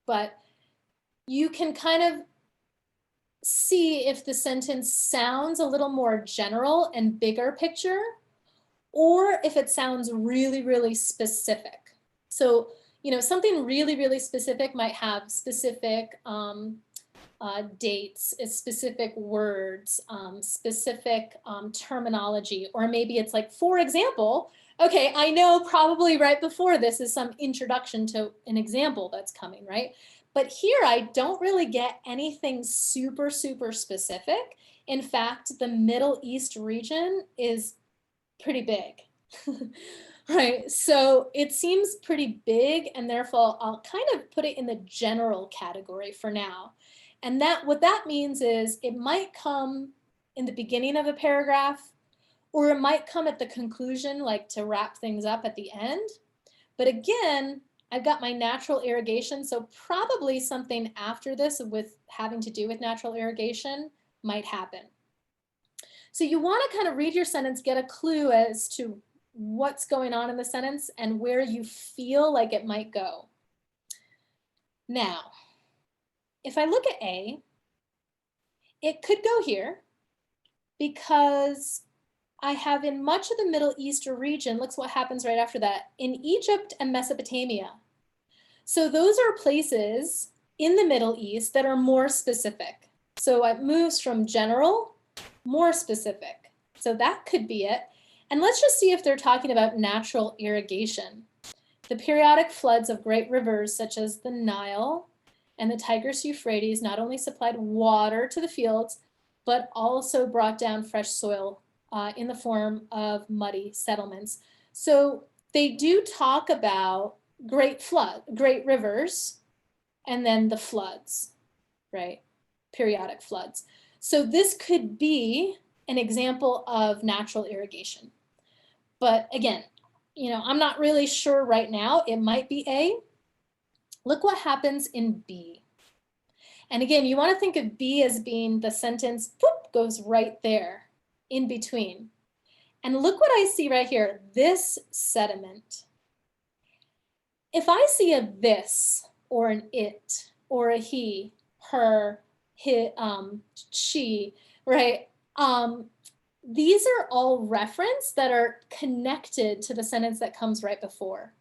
But you can kind of see if the sentence sounds a little more general and bigger picture, or if it sounds really, really specific. So, you know, something really, really specific might have specific dates, specific words, specific terminology, or maybe it's like, for example, okay, I know probably right before this is some introduction to an example that's coming, right? But here I don't really get anything super, super specific. In fact, the Middle East region is pretty big, right? So it seems pretty big, and therefore I'll kind of put it in the general category for now. And what that means is it might come in the beginning of a paragraph, or it might come at the conclusion, like to wrap things up at the end. But again, I've got my natural irrigation, so probably something after this with having to do with natural irrigation might happen. So you want to kind of read your sentence, get a clue as to what's going on in the sentence and where you feel like it might go. Now, if I look at A, it could go here because I have in much of the Middle East region, look what happens right after that, in Egypt and Mesopotamia. So those are places in the Middle East that are more specific. So it moves from general, more specific. So that could be it. And let's just see if they're talking about natural irrigation. The periodic floods of great rivers such as the Nile and the Tigris-Euphrates not only supplied water to the fields, but also brought down fresh soil in the form of muddy settlements. So they do talk about great rivers, and then the floods, right? Periodic floods. So this could be an example of natural irrigation. But again, you know, I'm not really sure right now. It might be A. Look what happens in B. And again, you want to think of B as being the sentence, boop, goes right there in between. And look what I see right here, this sediment. If I see a this or an it or a he, her, she, right? These are all reference that are connected to the sentence that comes right before.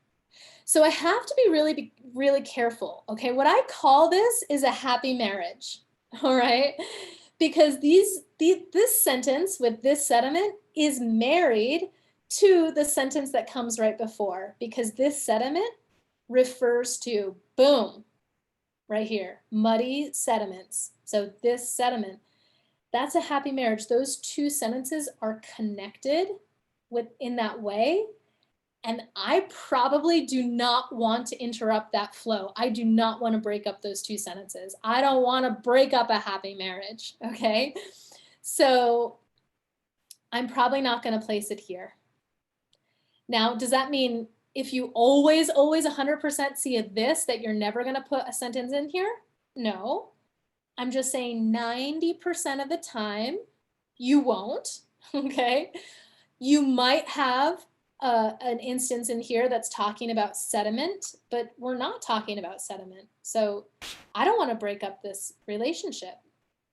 So I have to be really careful, okay? What I call this is a happy marriage, all right? Because this sentence with this sediment is married to the sentence that comes right before, because this sediment refers to, boom, right here, muddy sediments. So this sediment, that's a happy marriage. Those two sentences are connected in that way. And I probably do not want to interrupt that flow. I do not want to break up those two sentences. I don't want to break up a happy marriage, okay? So I'm probably not going to place it here. Now, does that mean if you always 100% see a this, that you're never going to put a sentence in here? No. I'm just saying 90% of the time you won't, okay? You might have an instance in here that's talking about sediment, but we're not talking about sediment. So I don't want to break up this relationship,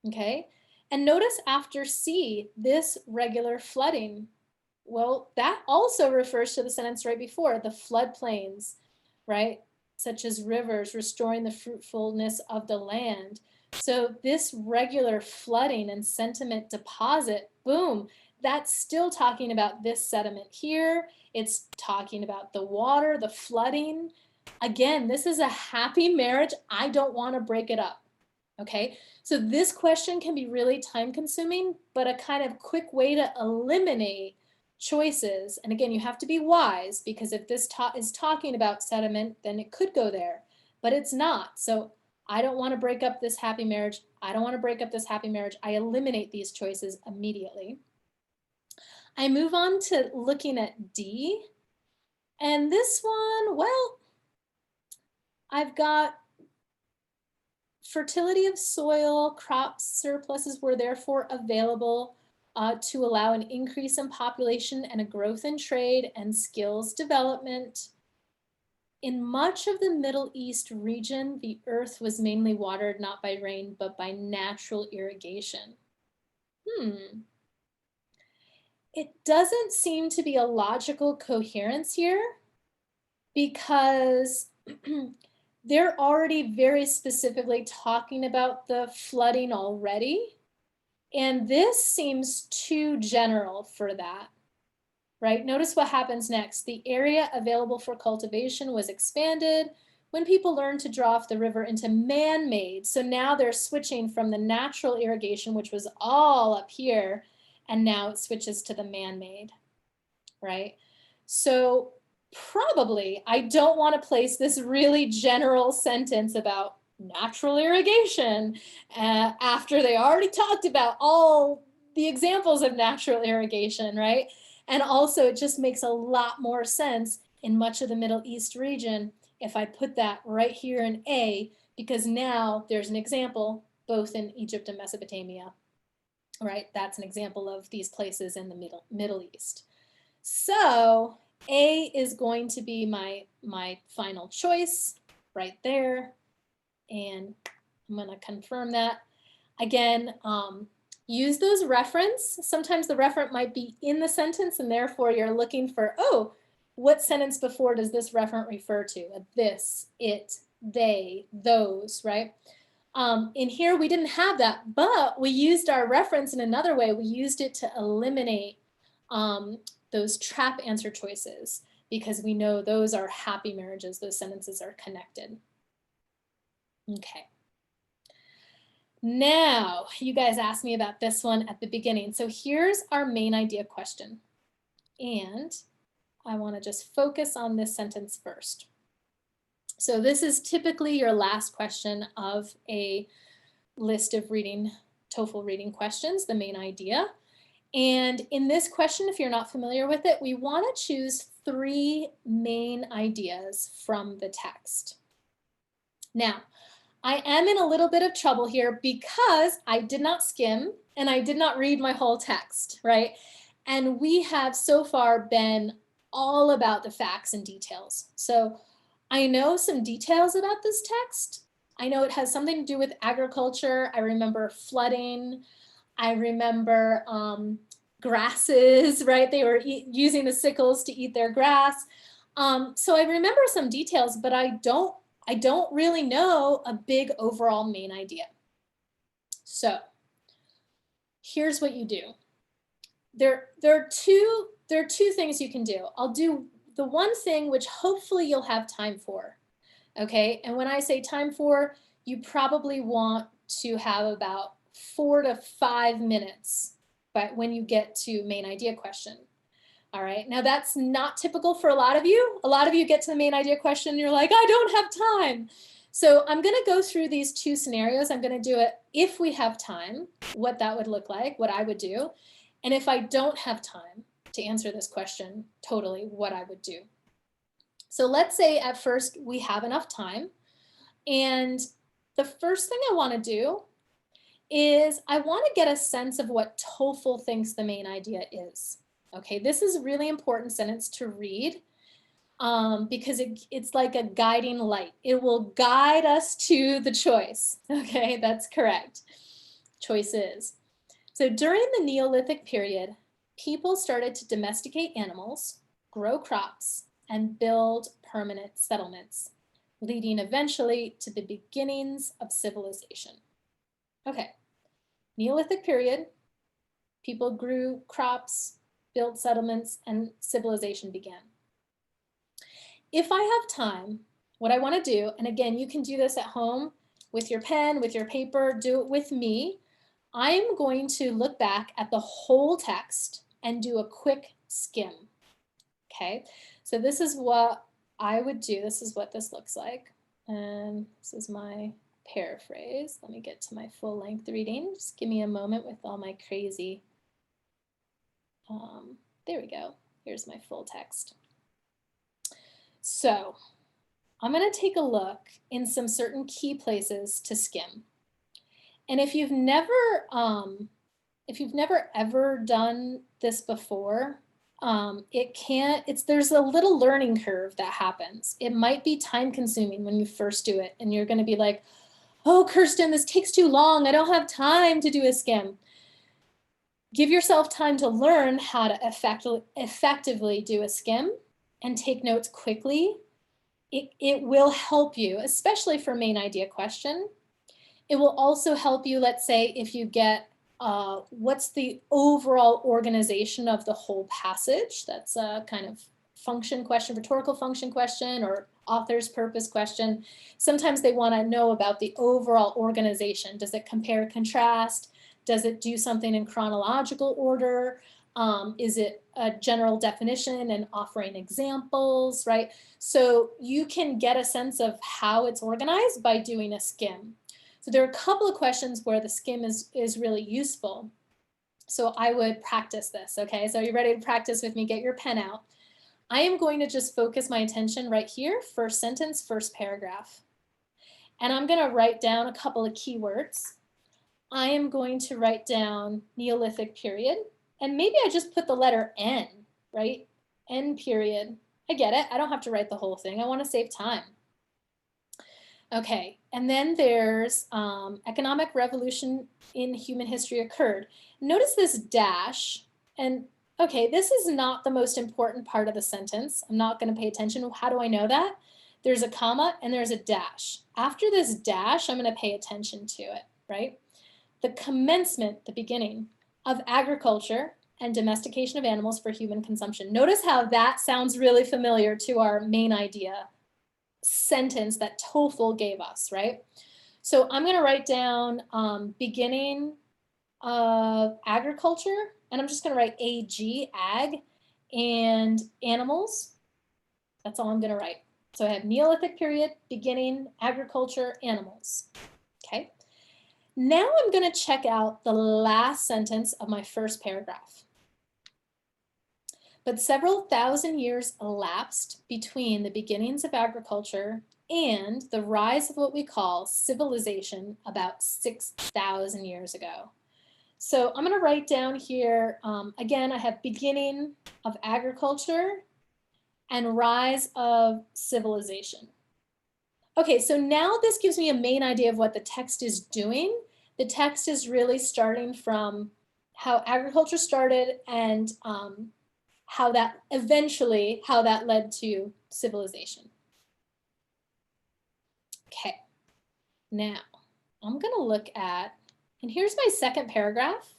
okay? And notice after C, this regular flooding. Well, that also refers to the sentence right before, the floodplains, right? Such as rivers, restoring the fruitfulness of the land. So this regular flooding and sediment deposit, boom, that's still talking about this sediment here. It's talking about the water, the flooding. Again, this is a happy marriage. I don't want to break it up. Okay, so this question can be really time consuming, but a kind of quick way to eliminate choices. And again, you have to be wise, because if this is talking about sediment, then it could go there, but it's not. So I don't want to break up this happy marriage. I don't want to break up this happy marriage. I eliminate these choices immediately. I move on to looking at D. And this one, well, I've got fertility of soil, crop surpluses were therefore available to allow an increase in population and a growth in trade and skills development. In much of the Middle East region, the earth was mainly watered not by rain, but by natural irrigation. It doesn't seem to be a logical coherence here, because they're already very specifically talking about the flooding already. And this seems too general for that, right? Notice what happens next. The area available for cultivation was expanded when people learned to draw off the river into man-made. So now they're switching from the natural irrigation, which was all up here, and now it switches to the man-made, right? So probably I don't want to place this really general sentence about natural irrigation after they already talked about all the examples of natural irrigation, right? And also it just makes a lot more sense in much of the Middle East region if I put that right here in A, because now there's an example both in Egypt and Mesopotamia, right? That's an example of these places in the Middle East. So A is going to be my final choice right there. And I'm going to confirm that. Again, use those reference. Sometimes the referent might be in the sentence, and therefore you're looking for, oh, what sentence before does this referent refer to? This, it, they, those, right? In here, we didn't have that, but we used our reference in another way. We used it to eliminate those trap answer choices, because we know those are happy marriages. Those sentences are connected. Okay. Now, you guys asked me about this one at the beginning. So here's our main idea question. And I want to just focus on this sentence first. So this is typically your last question of a list of TOEFL reading questions, the main idea. And in this question, if you're not familiar with it, we want to choose 3 main ideas from the text. Now, I am in a little bit of trouble here because I did not skim and I did not read my whole text, right? And we have so far been all about the facts and details. So I know some details about this text. I know it has something to do with agriculture. I remember flooding. I remember grasses, right? They were using the sickles to eat their grass. So I remember some details, but I don't really know a big overall main idea. So here's what you do. There are two things you can do. I'll do the one thing which hopefully you'll have time for, okay? And when I say time for, you probably want to have about 4 to 5 minutes, but when you get to main idea question. All right, now that's not typical for a lot of you. A lot of you get to the main idea question and you're like, I don't have time. So I'm gonna go through these 2 scenarios. I'm gonna do it if we have time, what that would look like, what I would do. And if I don't have time to answer this question, totally what I would do. So let's say at first we have enough time, and the first thing I want to do is I want to get a sense of what TOEFL thinks the main idea is. Okay, this is a really important sentence to read because it's like a guiding light. It will guide us to the choice. Okay, that's correct. Choice is. So during the Neolithic period, people started to domesticate animals, grow crops, and build permanent settlements, leading eventually to the beginnings of civilization. Okay, Neolithic period, people grew crops, built settlements, and civilization began. If I have time, what I want to do, and again, you can do this at home with your pen, with your paper, do it with me. I'm going to look back at the whole text and do a quick skim. Okay, so this is what I would do. This is what this looks like. And this is my paraphrase. Let me get to my full length reading. Just give me a moment with all my crazy. There we go. Here's my full text. So I'm going to take a look in some certain key places to skim. And if you've never ever done this before, there's a little learning curve that happens. It might be time consuming when you first do it, and you're going to be like, oh, Kirsten, this takes too long. I don't have time to do a skim. Give yourself time to learn how to effectively do a skim and take notes quickly. It will help you, especially for main idea question. It will also help you, let's say, if you get what's the overall organization of the whole passage. That's a kind of function question, rhetorical function question, or author's purpose question. Sometimes they want to know about the overall organization. Does it compare, contrast? Does it do something in chronological order? Is it a general definition and offering examples, right? So you can get a sense of how it's organized by doing a skim. So there are a couple of questions where the skim is really useful. So I would practice this, okay? So are you ready to practice with me? Get your pen out. I am going to just focus my attention right here, first sentence, first paragraph. And I'm going to write down a couple of keywords. I am going to write down Neolithic period, and maybe I just put the letter N, right? N period. I get it. I don't have to write the whole thing. I want to save time. Okay, and then there's economic revolution in human history occurred. Notice this dash, and okay, this is not the most important part of the sentence. I'm not going to pay attention. How do I know that? There's a comma and there's a dash. After this dash, I'm going to pay attention to it, right? The commencement, the beginning of agriculture and domestication of animals for human consumption. Notice how that sounds really familiar to our main idea sentence that TOEFL gave us, right? So I'm going to write down beginning of agriculture, and I'm just going to write AG, ag, and animals. That's all I'm going to write. So I have Neolithic period, beginning, agriculture, animals. Okay. Now I'm going to check out the last sentence of my first paragraph. But several thousand years elapsed between the beginnings of agriculture and the rise of what we call civilization about 6,000 years ago. So I'm going to write down here, again, I have beginning of agriculture and rise of civilization. Okay, so now this gives me a main idea of what the text is doing. The text is really starting from how agriculture started and how that led to civilization. Okay, now I'm going to look at, and here's my second paragraph,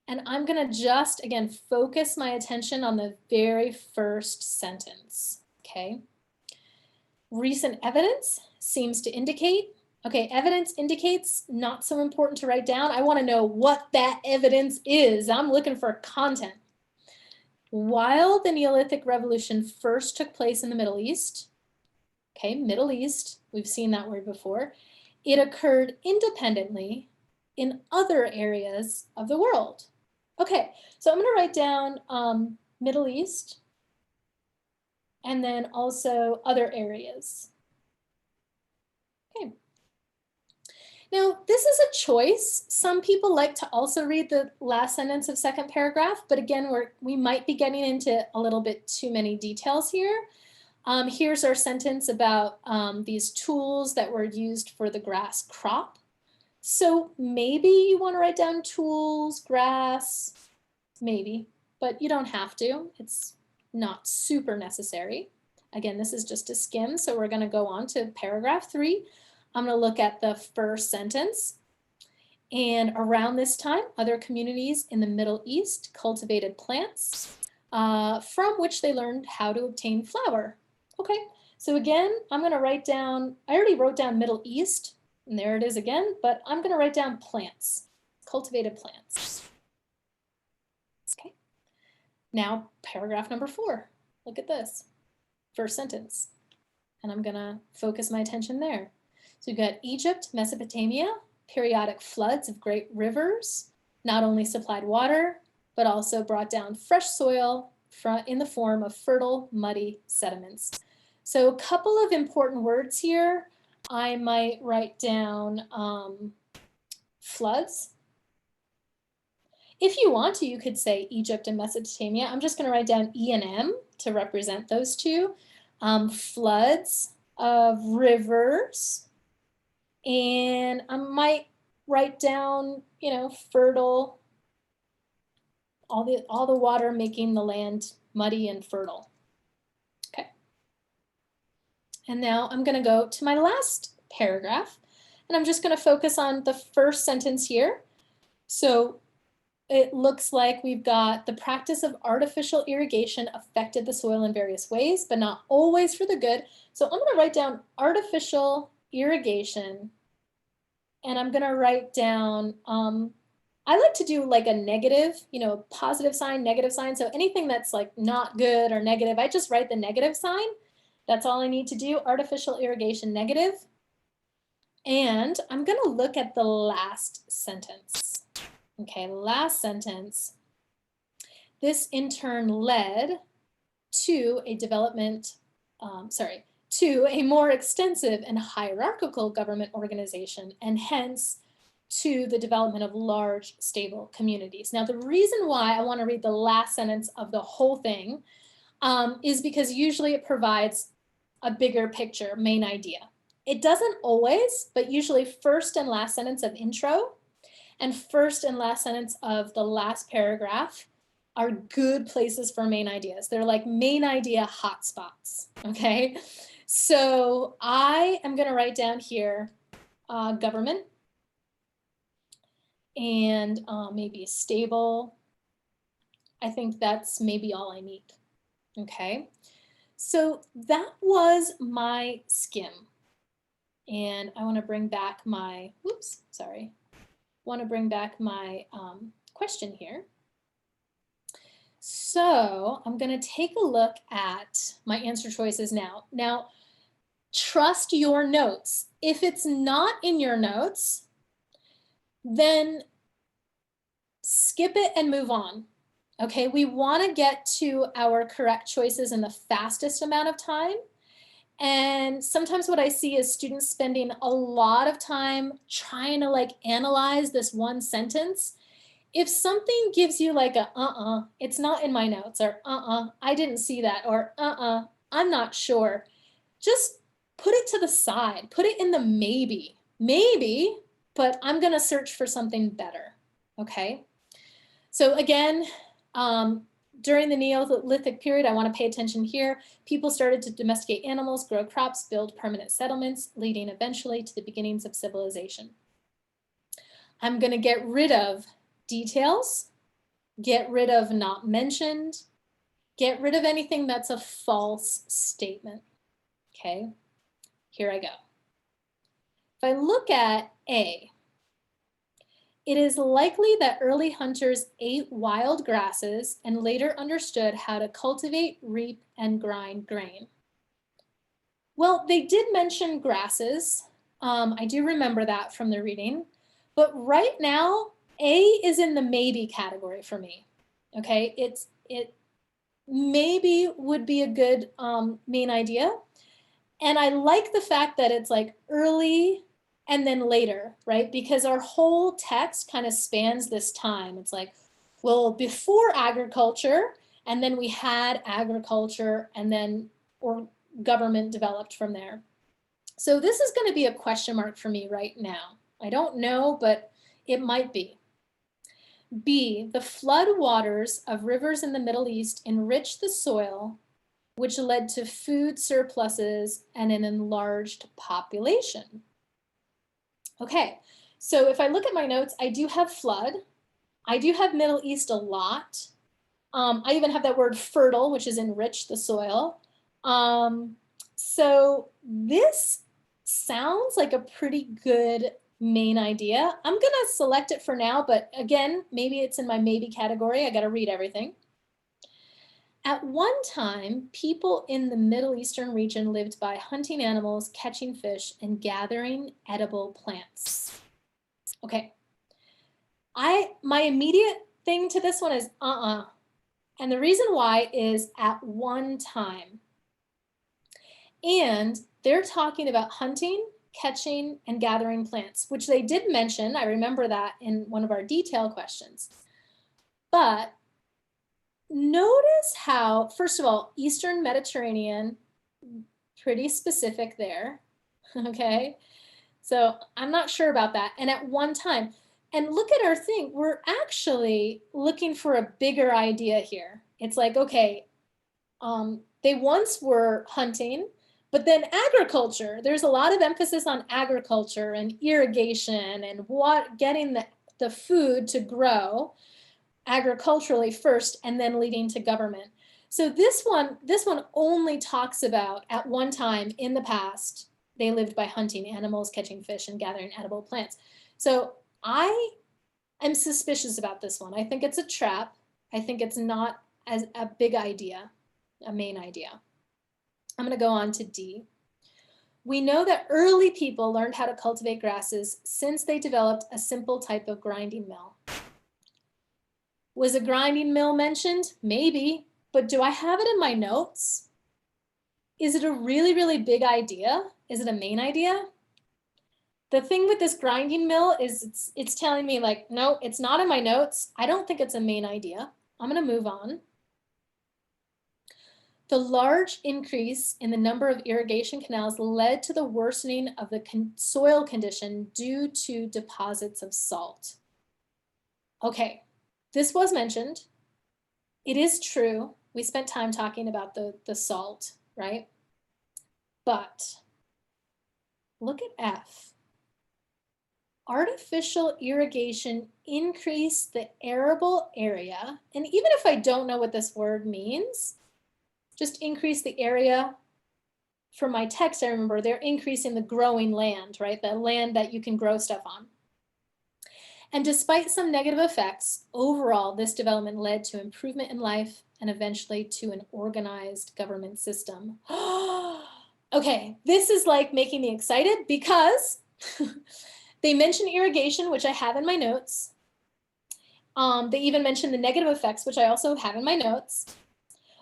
and I'm going to just, again, focus my attention on the very first sentence, okay? Recent evidence seems to indicate, okay, evidence indicates, not so important to write down. I want to know what that evidence is. I'm looking for content. While the Neolithic Revolution first took place in the Middle East, okay, Middle East, we've seen that word before, it occurred independently in other areas of the world. Okay, so I'm going to write down Middle East and then also other areas. Okay. Now, this is a choice. Some people like to also read the last sentence of second paragraph, but again, we might be getting into a little bit too many details here. Here's our sentence about these tools that were used for the grass crop. So maybe you want to write down tools, grass, maybe, but you don't have to. It's not super necessary. Again, this is just a skim, so we're going to go on to paragraph 3. I'm going to look at the first sentence. And around this time, other communities in the Middle East cultivated plants from which they learned how to obtain flour. Okay, so again, I'm going to write down, I already wrote down Middle East, and there it is again, but I'm going to write down plants, cultivated plants. Okay, now paragraph number 4. Look at this, first sentence, and I'm going to focus my attention there. So we've got Egypt, Mesopotamia, periodic floods of great rivers, not only supplied water, but also brought down fresh soil in the form of fertile, muddy sediments. So a couple of important words here. I might write down floods. If you want to, you could say Egypt and Mesopotamia. I'm just going to write down E and M to represent those two. Floods of rivers. And I might write down, you know, fertile, all the water making the land muddy and fertile. Okay. And now I'm going to go to my last paragraph, and I'm just going to focus on the first sentence here. So it looks like we've got the practice of artificial irrigation affected the soil in various ways, but not always for the good. So I'm going to write down artificial irrigation, and I'm going to write down, I like to do like a negative, you know, positive sign, negative sign. So anything that's like not good or negative, I just write the negative sign. That's all I need to do, artificial irrigation negative. And I'm going to look at the last sentence. Okay, last sentence. This in turn led to a development, to a more extensive and hierarchical government organization, and hence to the development of large, stable communities. Now, the reason why I want to read the last sentence of the whole thing is because usually it provides a bigger picture, main idea. It doesn't always, but usually first and last sentence of intro and first and last sentence of the last paragraph are good places for main ideas. They're like main idea hotspots, okay? So I am gonna write down here government and maybe stable. I think that's maybe all I need, okay? So that was my skim. And I wanna bring back my, want to bring back my question here. So I'm going to take a look at my answer choices now. Now, trust your notes. If it's not in your notes, then skip it and move on. Okay, we want to get to our correct choices in the fastest amount of time. And sometimes what I see is students spending a lot of time trying to like analyze this one sentence. If something gives you like a it's not in my notes, or I didn't see that, or I'm not sure, just put it to the side, put it in the maybe, but I'm gonna search for something better, okay? So again, during the Neolithic period, I want to pay attention here. People started to domesticate animals, grow crops, build permanent settlements, leading eventually to the beginnings of civilization. I'm going to get rid of details, get rid of not mentioned, get rid of anything that's a false statement. Okay, here I go. If I look at A, it is likely that early hunters ate wild grasses and later understood how to cultivate, reap, and grind grain. Well, they did mention grasses. I do remember that from the reading. But right now, A is in the maybe category for me. Okay, maybe would be a good main idea. And I like the fact that it's like early and then later, right? Because our whole text kind of spans this time. It's like, well, before agriculture, and then we had agriculture, and then or government developed from there. So this is going to be a question mark for me right now. I don't know, but it might be. B, the flood waters of rivers in the Middle East enriched the soil, which led to food surpluses and an enlarged population. Okay, so if I look at my notes, I do have flood. I do have Middle East a lot. I even have that word fertile, which is enrich the soil. So this sounds like a pretty good main idea. I'm gonna select it for now, but again, maybe it's in my maybe category. I gotta read everything. At one time, people in the Middle Eastern region lived by hunting animals, catching fish, and gathering edible plants. Okay. My immediate thing to this one is And the reason why is at one time. And they're talking about hunting, catching, and gathering plants, which they did mention. I remember that in one of our detail questions. But notice how, first of all, Eastern Mediterranean, pretty specific there, okay? So I'm not sure about that. And at one time, and look at our thing, we're actually looking for a bigger idea here. It's like, okay, they once were hunting, but then agriculture, there's a lot of emphasis on agriculture and irrigation and getting the food to grow agriculturally first and then leading to government. So this one only talks about at one time in the past, they lived by hunting animals, catching fish, and gathering edible plants. So I am suspicious about this one. I think it's a trap. I think it's not as a big idea, a main idea. I'm going to go on to D. We know that early people learned how to cultivate grasses since they developed a simple type of grinding mill. Was a grinding mill mentioned? Maybe, but do I have it in my notes? Is it a really, really big idea? Is it a main idea? The thing with this grinding mill is it's telling me like, no, it's not in my notes. I don't think it's a main idea. I'm going to move on. The large increase in the number of irrigation canals led to the worsening of the soil condition due to deposits of salt. Okay, this was mentioned. It is true. We spent time talking about the salt, right? But look at F. Artificial irrigation increased the arable area. And even if I don't know what this word means, just increase the area. For my text, I remember they're increasing the growing land, right? The land that you can grow stuff on. And despite some negative effects, overall, this development led to improvement in life and eventually to an organized government system. Okay, this is like making me excited because they mention irrigation, which I have in my notes. They even mention the negative effects, which I also have in my notes.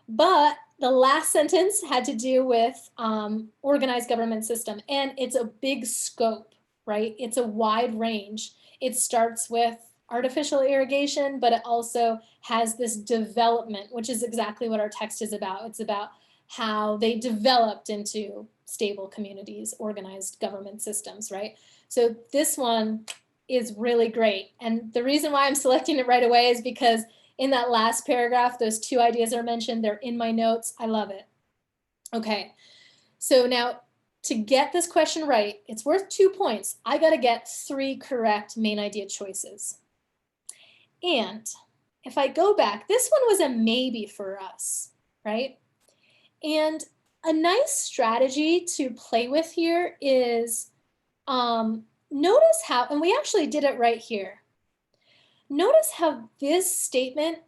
But the last sentence had to do with organized government system, and it's a big scope, right? It's a wide range. It starts with artificial irrigation, but it also has this development, which is exactly what our text is about. It's about how they developed into stable communities, organized government systems, right? So this one is really great. And the reason why I'm selecting it right away is because in that last paragraph, those two ideas are mentioned. They're in my notes. I love it. Okay, so now to get this question right, it's worth 2 points. I got to get 3 correct main idea choices. And if I go back, this one was a maybe for us, right? And a nice strategy to play with here is notice how, and we actually did it right here. Notice how this statement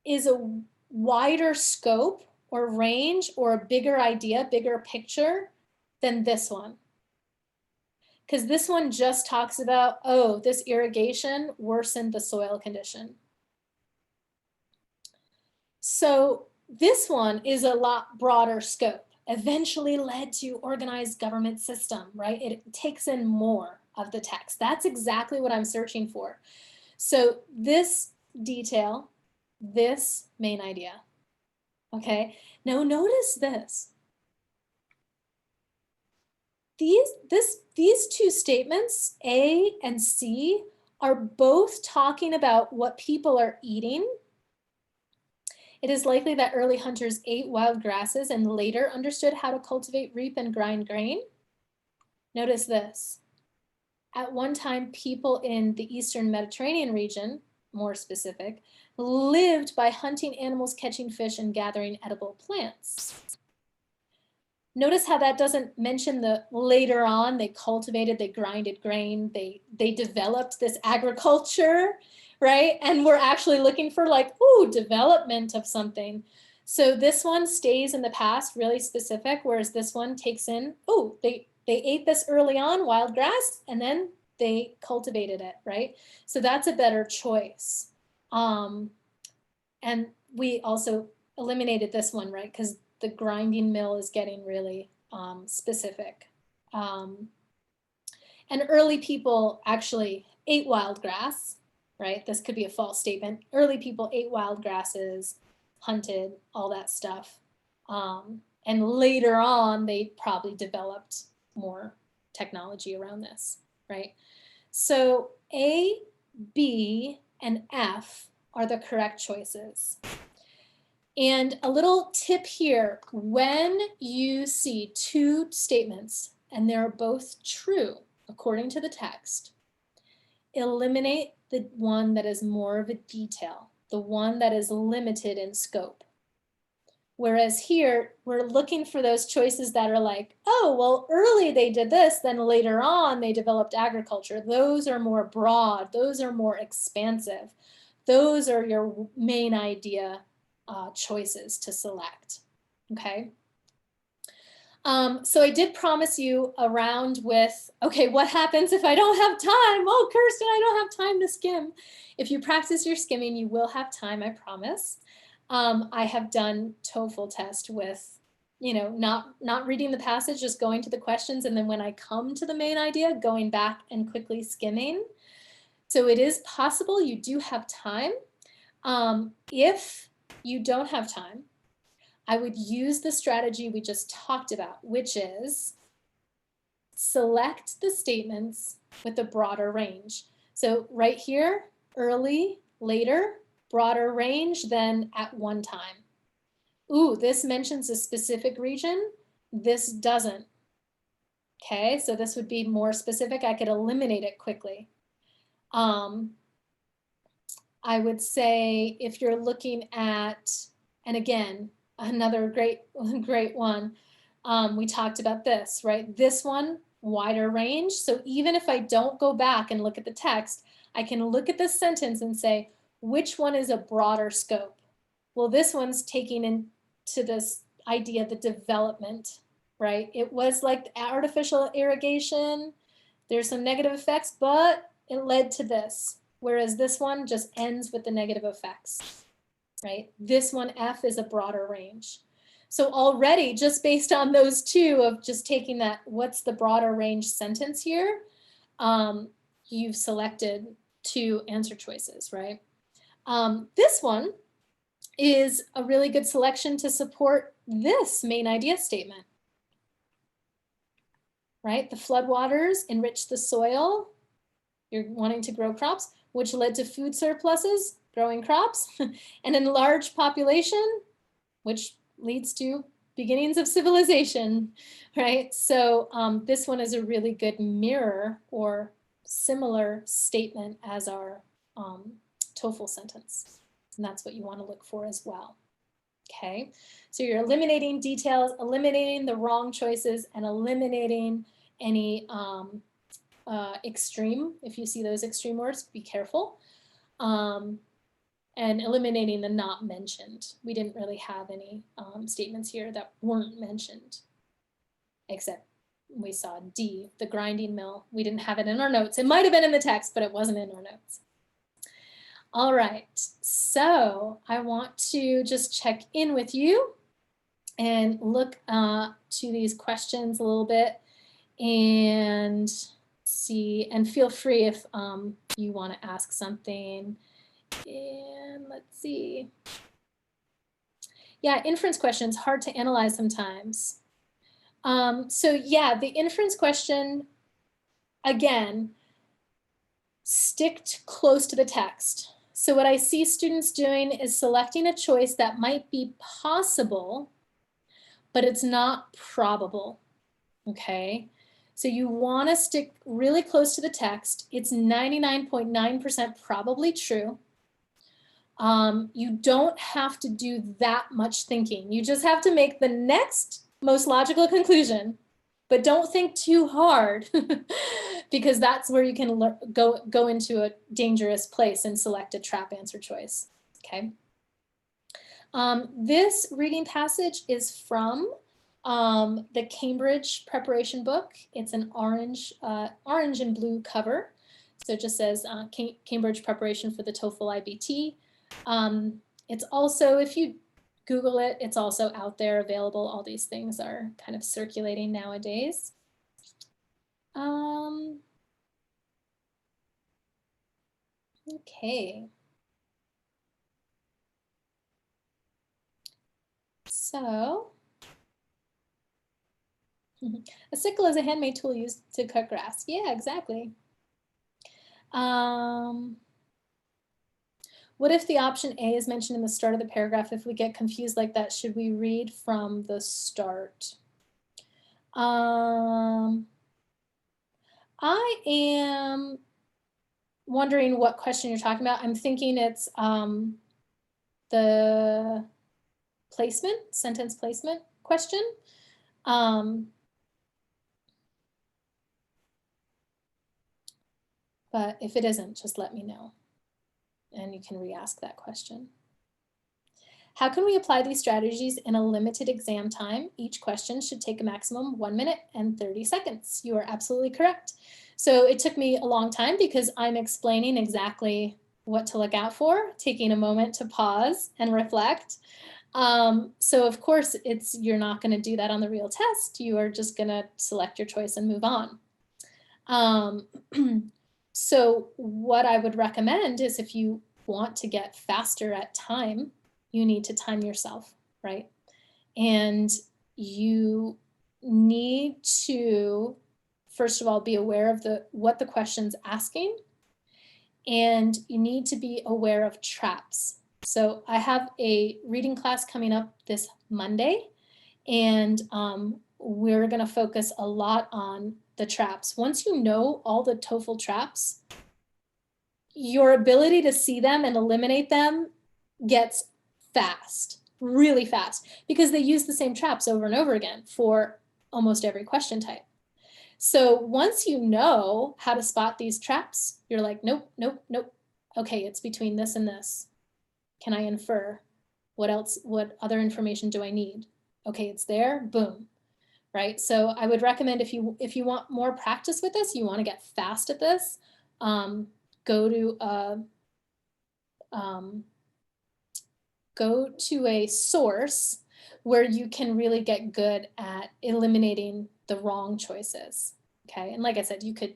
is a wider scope or range or a bigger idea, bigger picture than this one. Because this one just talks about, oh, this irrigation worsened the soil condition. So This one is a lot broader scope. Eventually led to organized government system, right? It takes in more of the text. That's exactly what I'm searching for. So this detail, this main idea, okay? Now notice this. These two statements, A and C, are both talking about what people are eating. It is likely that early hunters ate wild grasses and later understood how to cultivate, reap, and grind grain. Notice this. At one time, people in the Eastern Mediterranean region, more specific, lived by hunting animals, catching fish, and gathering edible plants. Notice how that doesn't mention the later on, they cultivated, they grinded grain, they developed this agriculture, right? And we're actually looking for like, ooh, development of something. So this one stays in the past, really specific, whereas this one takes in, ooh, they ate this early on, wild grass, and then they cultivated it, right? So that's a better choice. And we also eliminated this one, right? Because the grinding mill is getting really specific. And early people actually ate wild grass, right? This could be a false statement. Early people ate wild grasses, hunted, all that stuff. And later on, they probably developed more technology around this, right? So A, B, and F are the correct choices. And a little tip here, when you see two statements and they're both true according to the text, eliminate the one that is more of a detail, the one that is limited in scope. Whereas here, we're looking for those choices that are like, oh, well, early they did this, then later on they developed agriculture. Those are more broad, those are more expansive. Those are your main idea choices to select, okay? So I did promise you a round with, okay, what happens if I don't have time? Oh, Kirsten, I don't have time to skim. If you practice your skimming, you will have time, I promise. I have done TOEFL test with, you know, not reading the passage, just going to the questions, and then when I come to the main idea, going back and quickly skimming. So it is possible you do have time. If you don't have time, I would use the strategy we just talked about, which is select the statements with a broader range. So right here, early, later, broader range than at one time. Ooh, this mentions a specific region. This doesn't. Okay, so this would be more specific. I could eliminate it quickly. I would say if you're looking at, and again, another great one, we talked about this, right? This one, wider range. So even if I don't go back and look at the text, I can look at this sentence and say, which one is a broader scope? Well, this one's taking into this idea, the development, right? It was like artificial irrigation. There's some negative effects, but it led to this. Whereas this one just ends with the negative effects, right? This one, F, is a broader range. So already, just based on those two of just taking that, what's the broader range sentence here, you've selected two answer choices, right? This one is a really good selection to support this main idea statement, right? The floodwaters enrich the soil. You're wanting to grow crops, which led to food surpluses, growing crops, an enlarged population, which leads to beginnings of civilization, right? So this one is a really good mirror or similar statement as our TOEFL sentence. And that's what you want to look for as well. Okay, so you're eliminating details, eliminating the wrong choices, and eliminating any extreme. If you see those extreme words, be careful. And eliminating the not mentioned. We didn't really have any statements here that weren't mentioned, except we saw D, the grinding mill. We didn't have it in our notes. It might have been in the text, but it wasn't in our notes. All right, so I want to just check in with you and look to these questions a little bit and see, and feel free if you want to ask something. And let's see. Yeah, inference questions, hard to analyze sometimes. So yeah, the inference question, again, stick close to the text. So what I see students doing is selecting a choice that might be possible, but it's not probable, okay? So you wanna stick really close to the text. It's 99.9% probably true. You don't have to do that much thinking. You just have to make the next most logical conclusion, but don't think too hard because that's where you can go into a dangerous place and select a trap answer choice, okay? This reading passage is from the Cambridge preparation book. It's an orange and blue cover. So it just says Cambridge preparation for the TOEFL IBT. It's also, if you Google it, it's also out there available. All these things are kind of circulating nowadays. Okay. So, a sickle is a handmade tool used to cut grass. Yeah, exactly. What if the option A is mentioned in the start of the paragraph? If we get confused like that, should we read from the start? I am wondering what question you're talking about. I'm thinking it's the placement, sentence placement question. But if it isn't, just let me know and you can re-ask that question. How can we apply these strategies in a limited exam time? Each question should take a maximum 1 minute and 30 seconds. You are absolutely correct. So it took me a long time because I'm explaining exactly what to look out for, taking a moment to pause and reflect. So of course, you're not going to do that on the real test. You are just going to select your choice and move on. So what I would recommend is if you want to get faster at time, you need to time yourself, right? And you need to, first of all, be aware of what the question's asking, and you need to be aware of traps. So I have a reading class coming up this Monday, and we're going to focus a lot on the traps. Once you know all the TOEFL traps, your ability to see them and eliminate them gets fast, really fast, because they use the same traps over and over again for almost every question type. So once you know how to spot these traps, you're like, nope, nope, nope. Okay, it's between this and this. Can I infer? What else? What other information do I need? Okay, it's there, boom, right? So I would recommend if you want more practice with this, you want to get fast at this, go to a source where you can really get good at eliminating the wrong choices, okay? And like I said, you could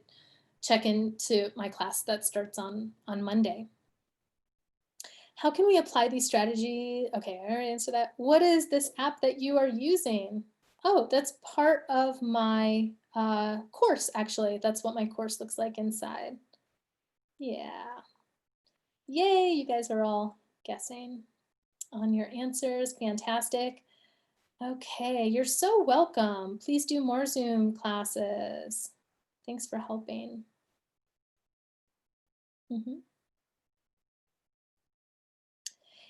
check into my class that starts on Monday. How can we apply these strategies? Okay, I already answered that. What is this app that you are using? Oh, that's part of my course, actually. That's what my course looks like inside. Yeah. Yay, you guys are all guessing on your answers. Fantastic. Okay, you're so welcome. Please do more Zoom classes. Thanks for helping.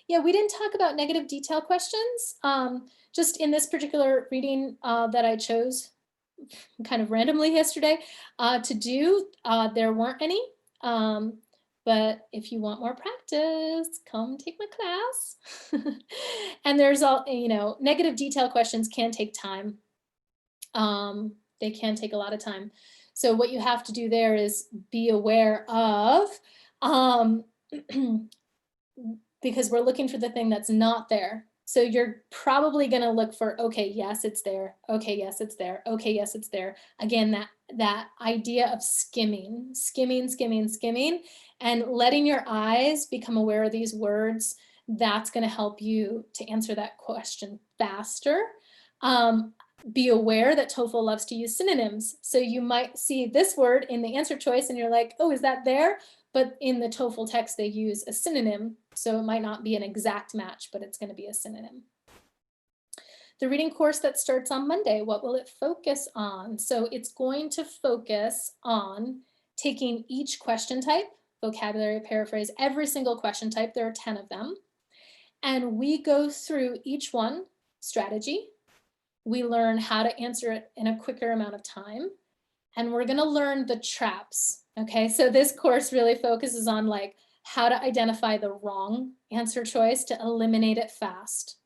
Yeah, we didn't talk about negative detail questions. Just in this particular reading that I chose kind of randomly yesterday to do, there weren't any. But if you want more practice, come take my class. And there's all, negative detail questions can take time. They can take a lot of time. So what you have to do there is be aware of because we're looking for the thing that's not there. So you're probably going to look for, okay, yes, it's there. Okay, yes, it's there. Okay, yes, it's there. Again, that idea of skimming, and letting your eyes become aware of these words, that's going to help you to answer that question faster. Be aware that TOEFL loves to use synonyms. So you might see this word in the answer choice and you're like, oh, is that there? But in the TOEFL text, they use a synonym. So it might not be an exact match, but it's going to be a synonym. The reading course that starts on Monday, what will it focus on? So it's going to focus on taking each question type, vocabulary, paraphrase, every single question type. There are 10 of them. And we go through each one, strategy. We learn how to answer it in a quicker amount of time. And we're going to learn the traps. Okay, so this course really focuses on like how to identify the wrong answer choice to eliminate it fast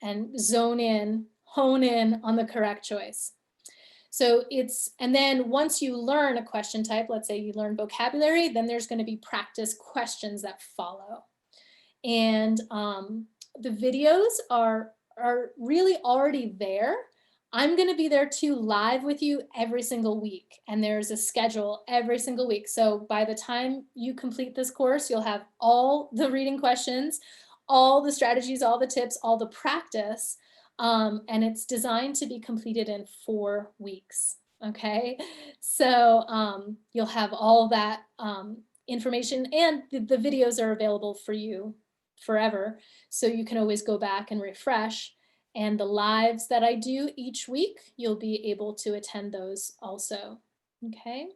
and zone in, hone in on the correct choice. So and then once you learn a question type, let's say you learn vocabulary, then there's going to be practice questions that follow. And the videos are really already there. I'm going to be there too, live with you every single week. And there's a schedule every single week. So by the time you complete this course, you'll have all the reading questions, all the strategies, all the tips, all the practice. And it's designed to be completed in 4 weeks. Okay, so you'll have all that information, and the videos are available for you forever. So you can always go back and refresh. And the lives that I do each week, you'll be able to attend those also. Okay.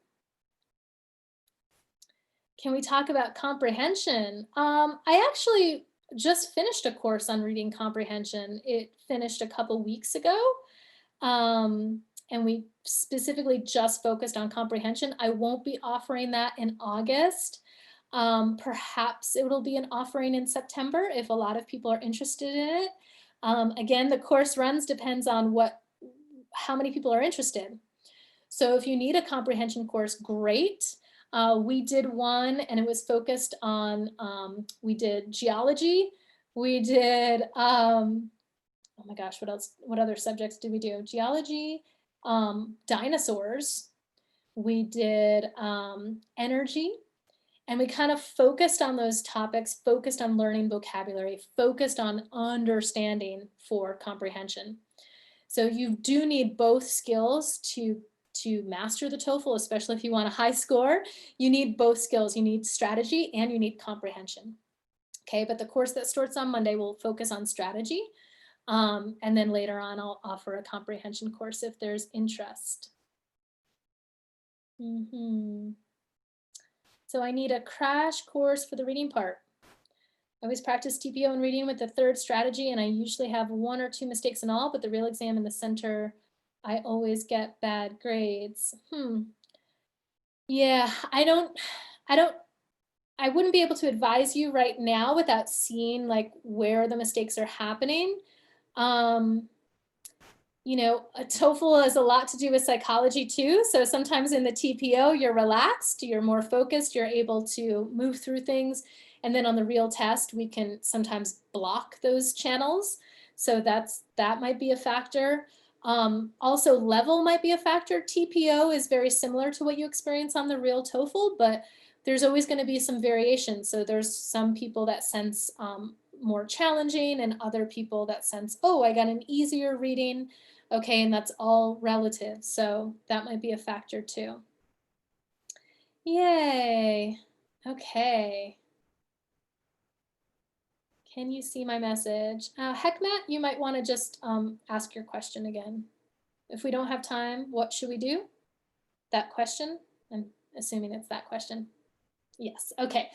Can we talk about comprehension? I actually just finished a course on reading comprehension. It finished a couple weeks ago. And we specifically just focused on comprehension. I won't be offering that in August. Perhaps it will be an offering in September if a lot of people are interested in it. Again, the course runs depends on how many people are interested. So if you need a comprehension course, great. We did one and it was focused on, we did geology. We did, oh my gosh, what else? What other subjects did we do? Geology, dinosaurs. We did energy. And we kind of focused on those topics, focused on learning vocabulary, focused on understanding for comprehension. So you do need both skills to master the TOEFL, especially if you want a high score. You need both skills. You need strategy and you need comprehension. Okay, but the course that starts on Monday will focus on strategy. And then later on, I'll offer a comprehension course if there's interest. So I need a crash course for the reading part. I always practice TPO and reading with the 3rd strategy, and I usually have 1 or 2 mistakes in all, but the real exam in the center, I always get bad grades. Yeah, I wouldn't be able to advise you right now without seeing like where the mistakes are happening. You know, a TOEFL has a lot to do with psychology too. So sometimes in the TPO, you're relaxed, you're more focused, you're able to move through things. And then on the real test, we can sometimes block those channels. So that might be a factor. Also, level might be a factor. TPO is very similar to what you experience on the real TOEFL, but there's always going to be some variation. So there's some people that sense more challenging and other people that sense, oh, I got an easier reading. Okay, and that's all relative. So that might be a factor too. Yay. Okay. Can you see my message? Hekmat, you might want to just ask your question again. If we don't have time, what should we do? That question? I'm assuming it's that question. Yes, okay.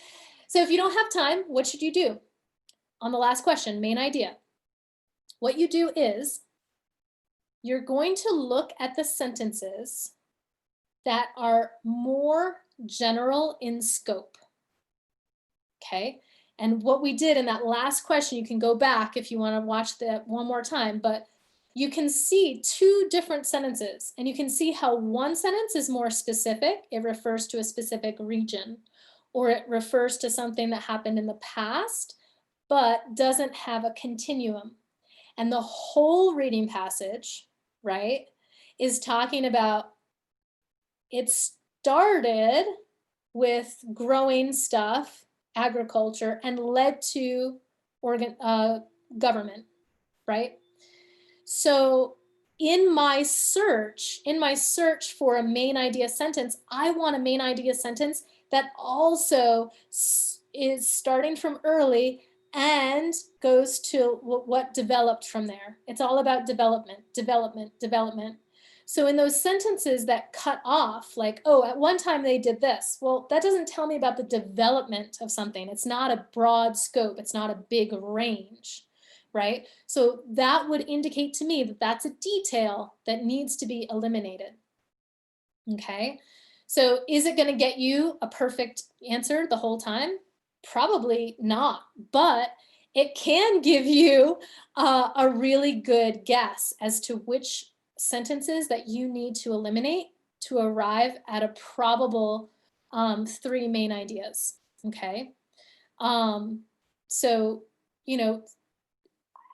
So if you don't have time, what should you do? On the last question, main idea. What you do is you're going to look at the sentences that are more general in scope. Okay, and what we did in that last question, you can go back if you want to watch that one more time, but you can see 2 different sentences and you can see how one sentence is more specific. It refers to a specific region. or it refers to something that happened in the past, but doesn't have a continuum. And the whole reading passage, right, is talking about it started with growing stuff, agriculture, and led to government, right? So in my search for a main idea sentence, I want a main idea sentence that also is starting from early and goes to what developed from there. It's all about development, development, development. So in those sentences that cut off, like, oh, at one time they did this, well, that doesn't tell me about the development of something. It's not a broad scope. It's not a big range, right? So that would indicate to me that that's a detail that needs to be eliminated. Okay, so is it going to get you a perfect answer the whole time? Probably not, but it can give you a really good guess as to which sentences that you need to eliminate to arrive at a probable 3 main ideas. Okay, so, you know,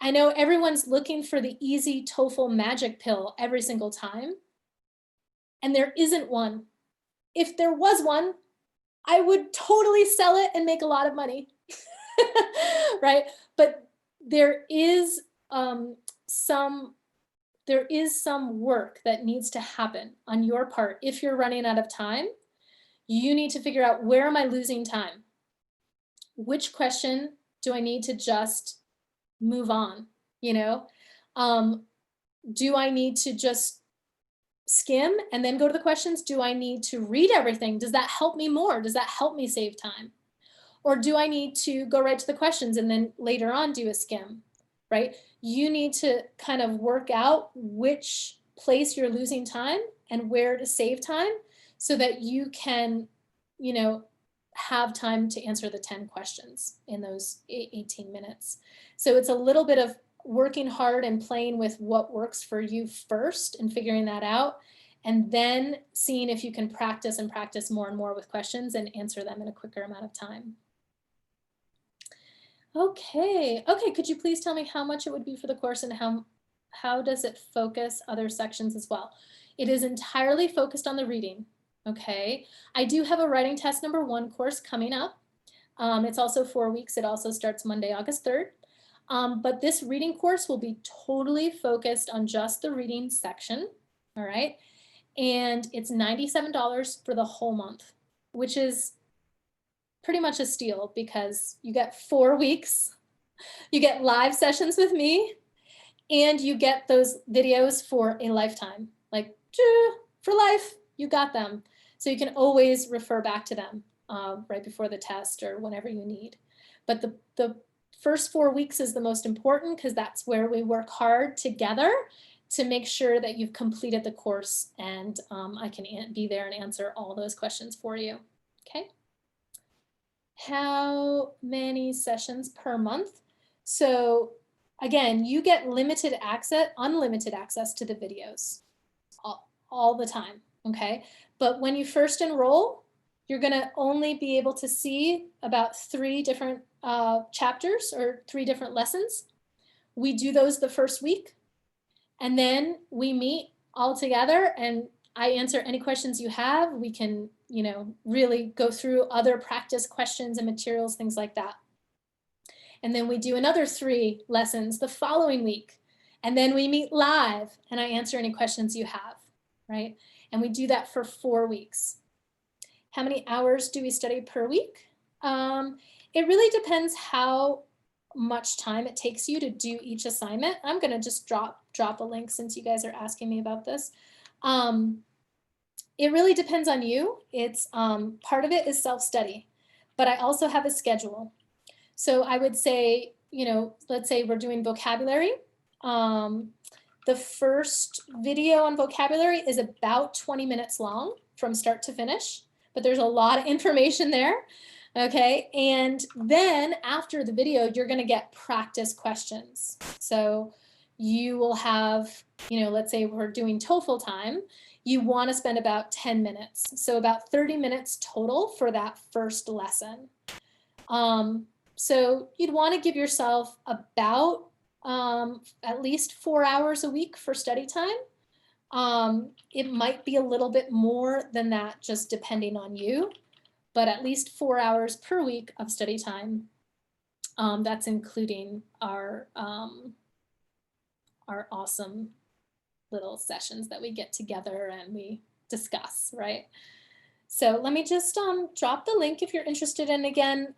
I know everyone's looking for the easy TOEFL magic pill every single time, and there isn't one. If there was one, I would totally sell it and make a lot of money, right? But there is some work that needs to happen on your part. If you're running out of time, you need to figure out, where am I losing time? Which question do I need to just move on? You know, do I need to just skim and then go to the questions? Do I need to read everything? Does that help me more? Does that help me save time? Or do I need to go right to the questions and then later on do a skim, right? You need to kind of work out which place you're losing time and where to save time so that you can, you know, have time to answer the 10 questions in those 18 minutes. So it's a little bit of working hard and playing with what works for you first and figuring that out, and then seeing if you can practice and practice more and more with questions and answer them in a quicker amount of time. Okay, could you please tell me how much it would be for the course and how does it focus other sections as well? It is entirely focused on the reading, okay? I do have a writing test number 1 course coming up. It's also 4 weeks. It also starts Monday, August 3rd. But this reading course will be totally focused on just the reading section, all right? And it's $97 for the whole month, which is pretty much a steal because you get 4 weeks, you get live sessions with me, and you get those videos for a lifetime. Like, for life, you got them. So you can always refer back to them right before the test or whenever you need. But the first 4 weeks is the most important because that's where we work hard together to make sure that you've completed the course, and I can be there and answer all those questions for you, okay? How many sessions per month? So again, you get unlimited access to the videos all the time, okay? But when you first enroll, you're gonna only be able to see about 3 different chapters or 3 different lessons. We do those the first week, and then we meet all together and I answer any questions you have. We can, you know, really go through other practice questions and materials, things like that. And then we do another 3 lessons the following week. And then we meet live and I answer any questions you have, right? And we do that for 4 weeks. How many hours do we study per week? It really depends how much time it takes you to do each assignment. I'm gonna just drop a link since you guys are asking me about this. It really depends on you. It's part of it is self-study, but I also have a schedule. So I would say, you know, let's say we're doing vocabulary. The first video on vocabulary is about 20 minutes long from start to finish, but there's a lot of information there. Okay, and then after the video, you're gonna get practice questions. So you will have, you know, let's say we're doing TOEFL time, you want to spend about 10 minutes. So about 30 minutes total for that first lesson. So you'd want to give yourself about at least 4 hours a week for study time. It might be a little bit more than that, just depending on you, but at least 4 hours per week of study time. That's including our awesome little sessions that we get together and we discuss, right? So let me just drop the link if you're interested. And again,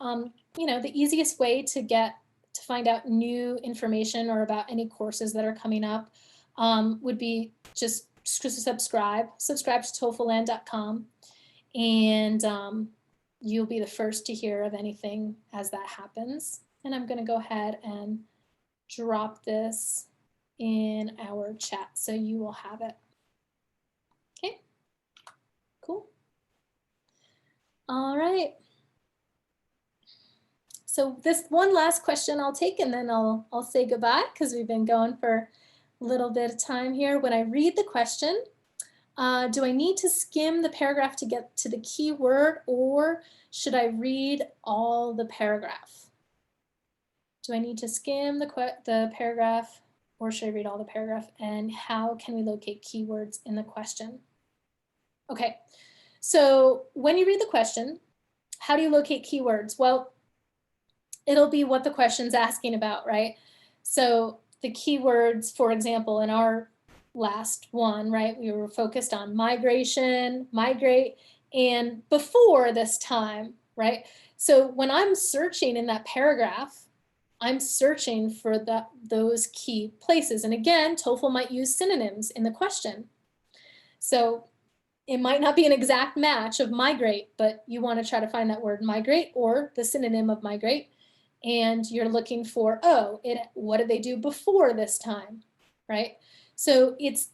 you know, the easiest way to find out new information or about any courses that are coming up would be just subscribe to TOEFLland.com, and you'll be the first to hear of anything as that happens. And I'm going to go ahead and drop this in our chat so you will have it. Okay, cool. All right. So this one last question I'll take, and then I'll say goodbye because we've been going for a little bit of time here. When I read the question, do I need to skim the paragraph to get to the key word, or should I read all the paragraph? Do I need to skim the paragraph, or should I read all the paragraph? And how can we locate keywords in the question? Okay, so when you read the question, how do you locate keywords? Well, it'll be what the question's asking about, right? So the keywords, for example, in our last one, right, we were focused on migration, migrate, and before this time, right? So when I'm searching in that paragraph, I'm searching for those key places. And again, TOEFL might use synonyms in the question. So it might not be an exact match of migrate, but you want to try to find that word migrate or the synonym of migrate. And you're looking for, what did they do before this time, right? So it's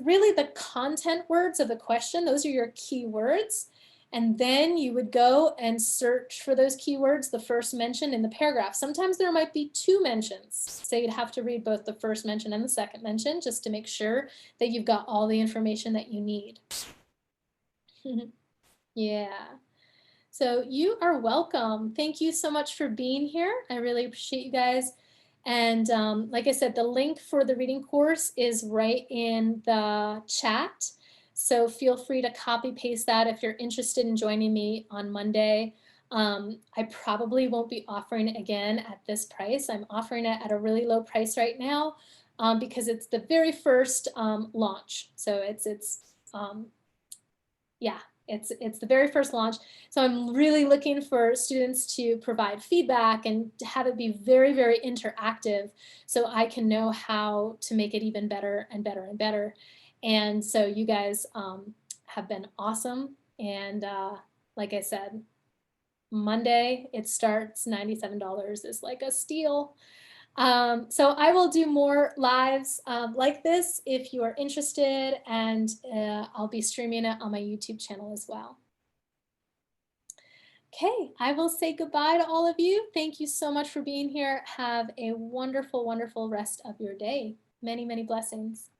really the content words of the question. Those are your key words. And then you would go and search for those keywords, the first mention in the paragraph. Sometimes there might be two mentions. So you'd have to read both the first mention and the second mention just to make sure that you've got all the information that you need. Yeah. So you are welcome. Thank you so much for being here. I really appreciate you guys. And like I said, the link for the reading course is right in the chat. So feel free to copy paste that if you're interested in joining me on Monday. I probably won't be offering it again at this price. I'm offering it at a really low price right now because it's the very first launch. So it's the very first launch. So I'm really looking for students to provide feedback and to have it be very, very interactive so I can know how to make it even better and better and better. And so you guys have been awesome. And like I said, Monday it starts, $97 is like a steal. So I will do more lives like this if you are interested, and I'll be streaming it on my YouTube channel as well. Okay, I will say goodbye to all of you. Thank you so much for being here. Have a wonderful, wonderful rest of your day. Many, many blessings.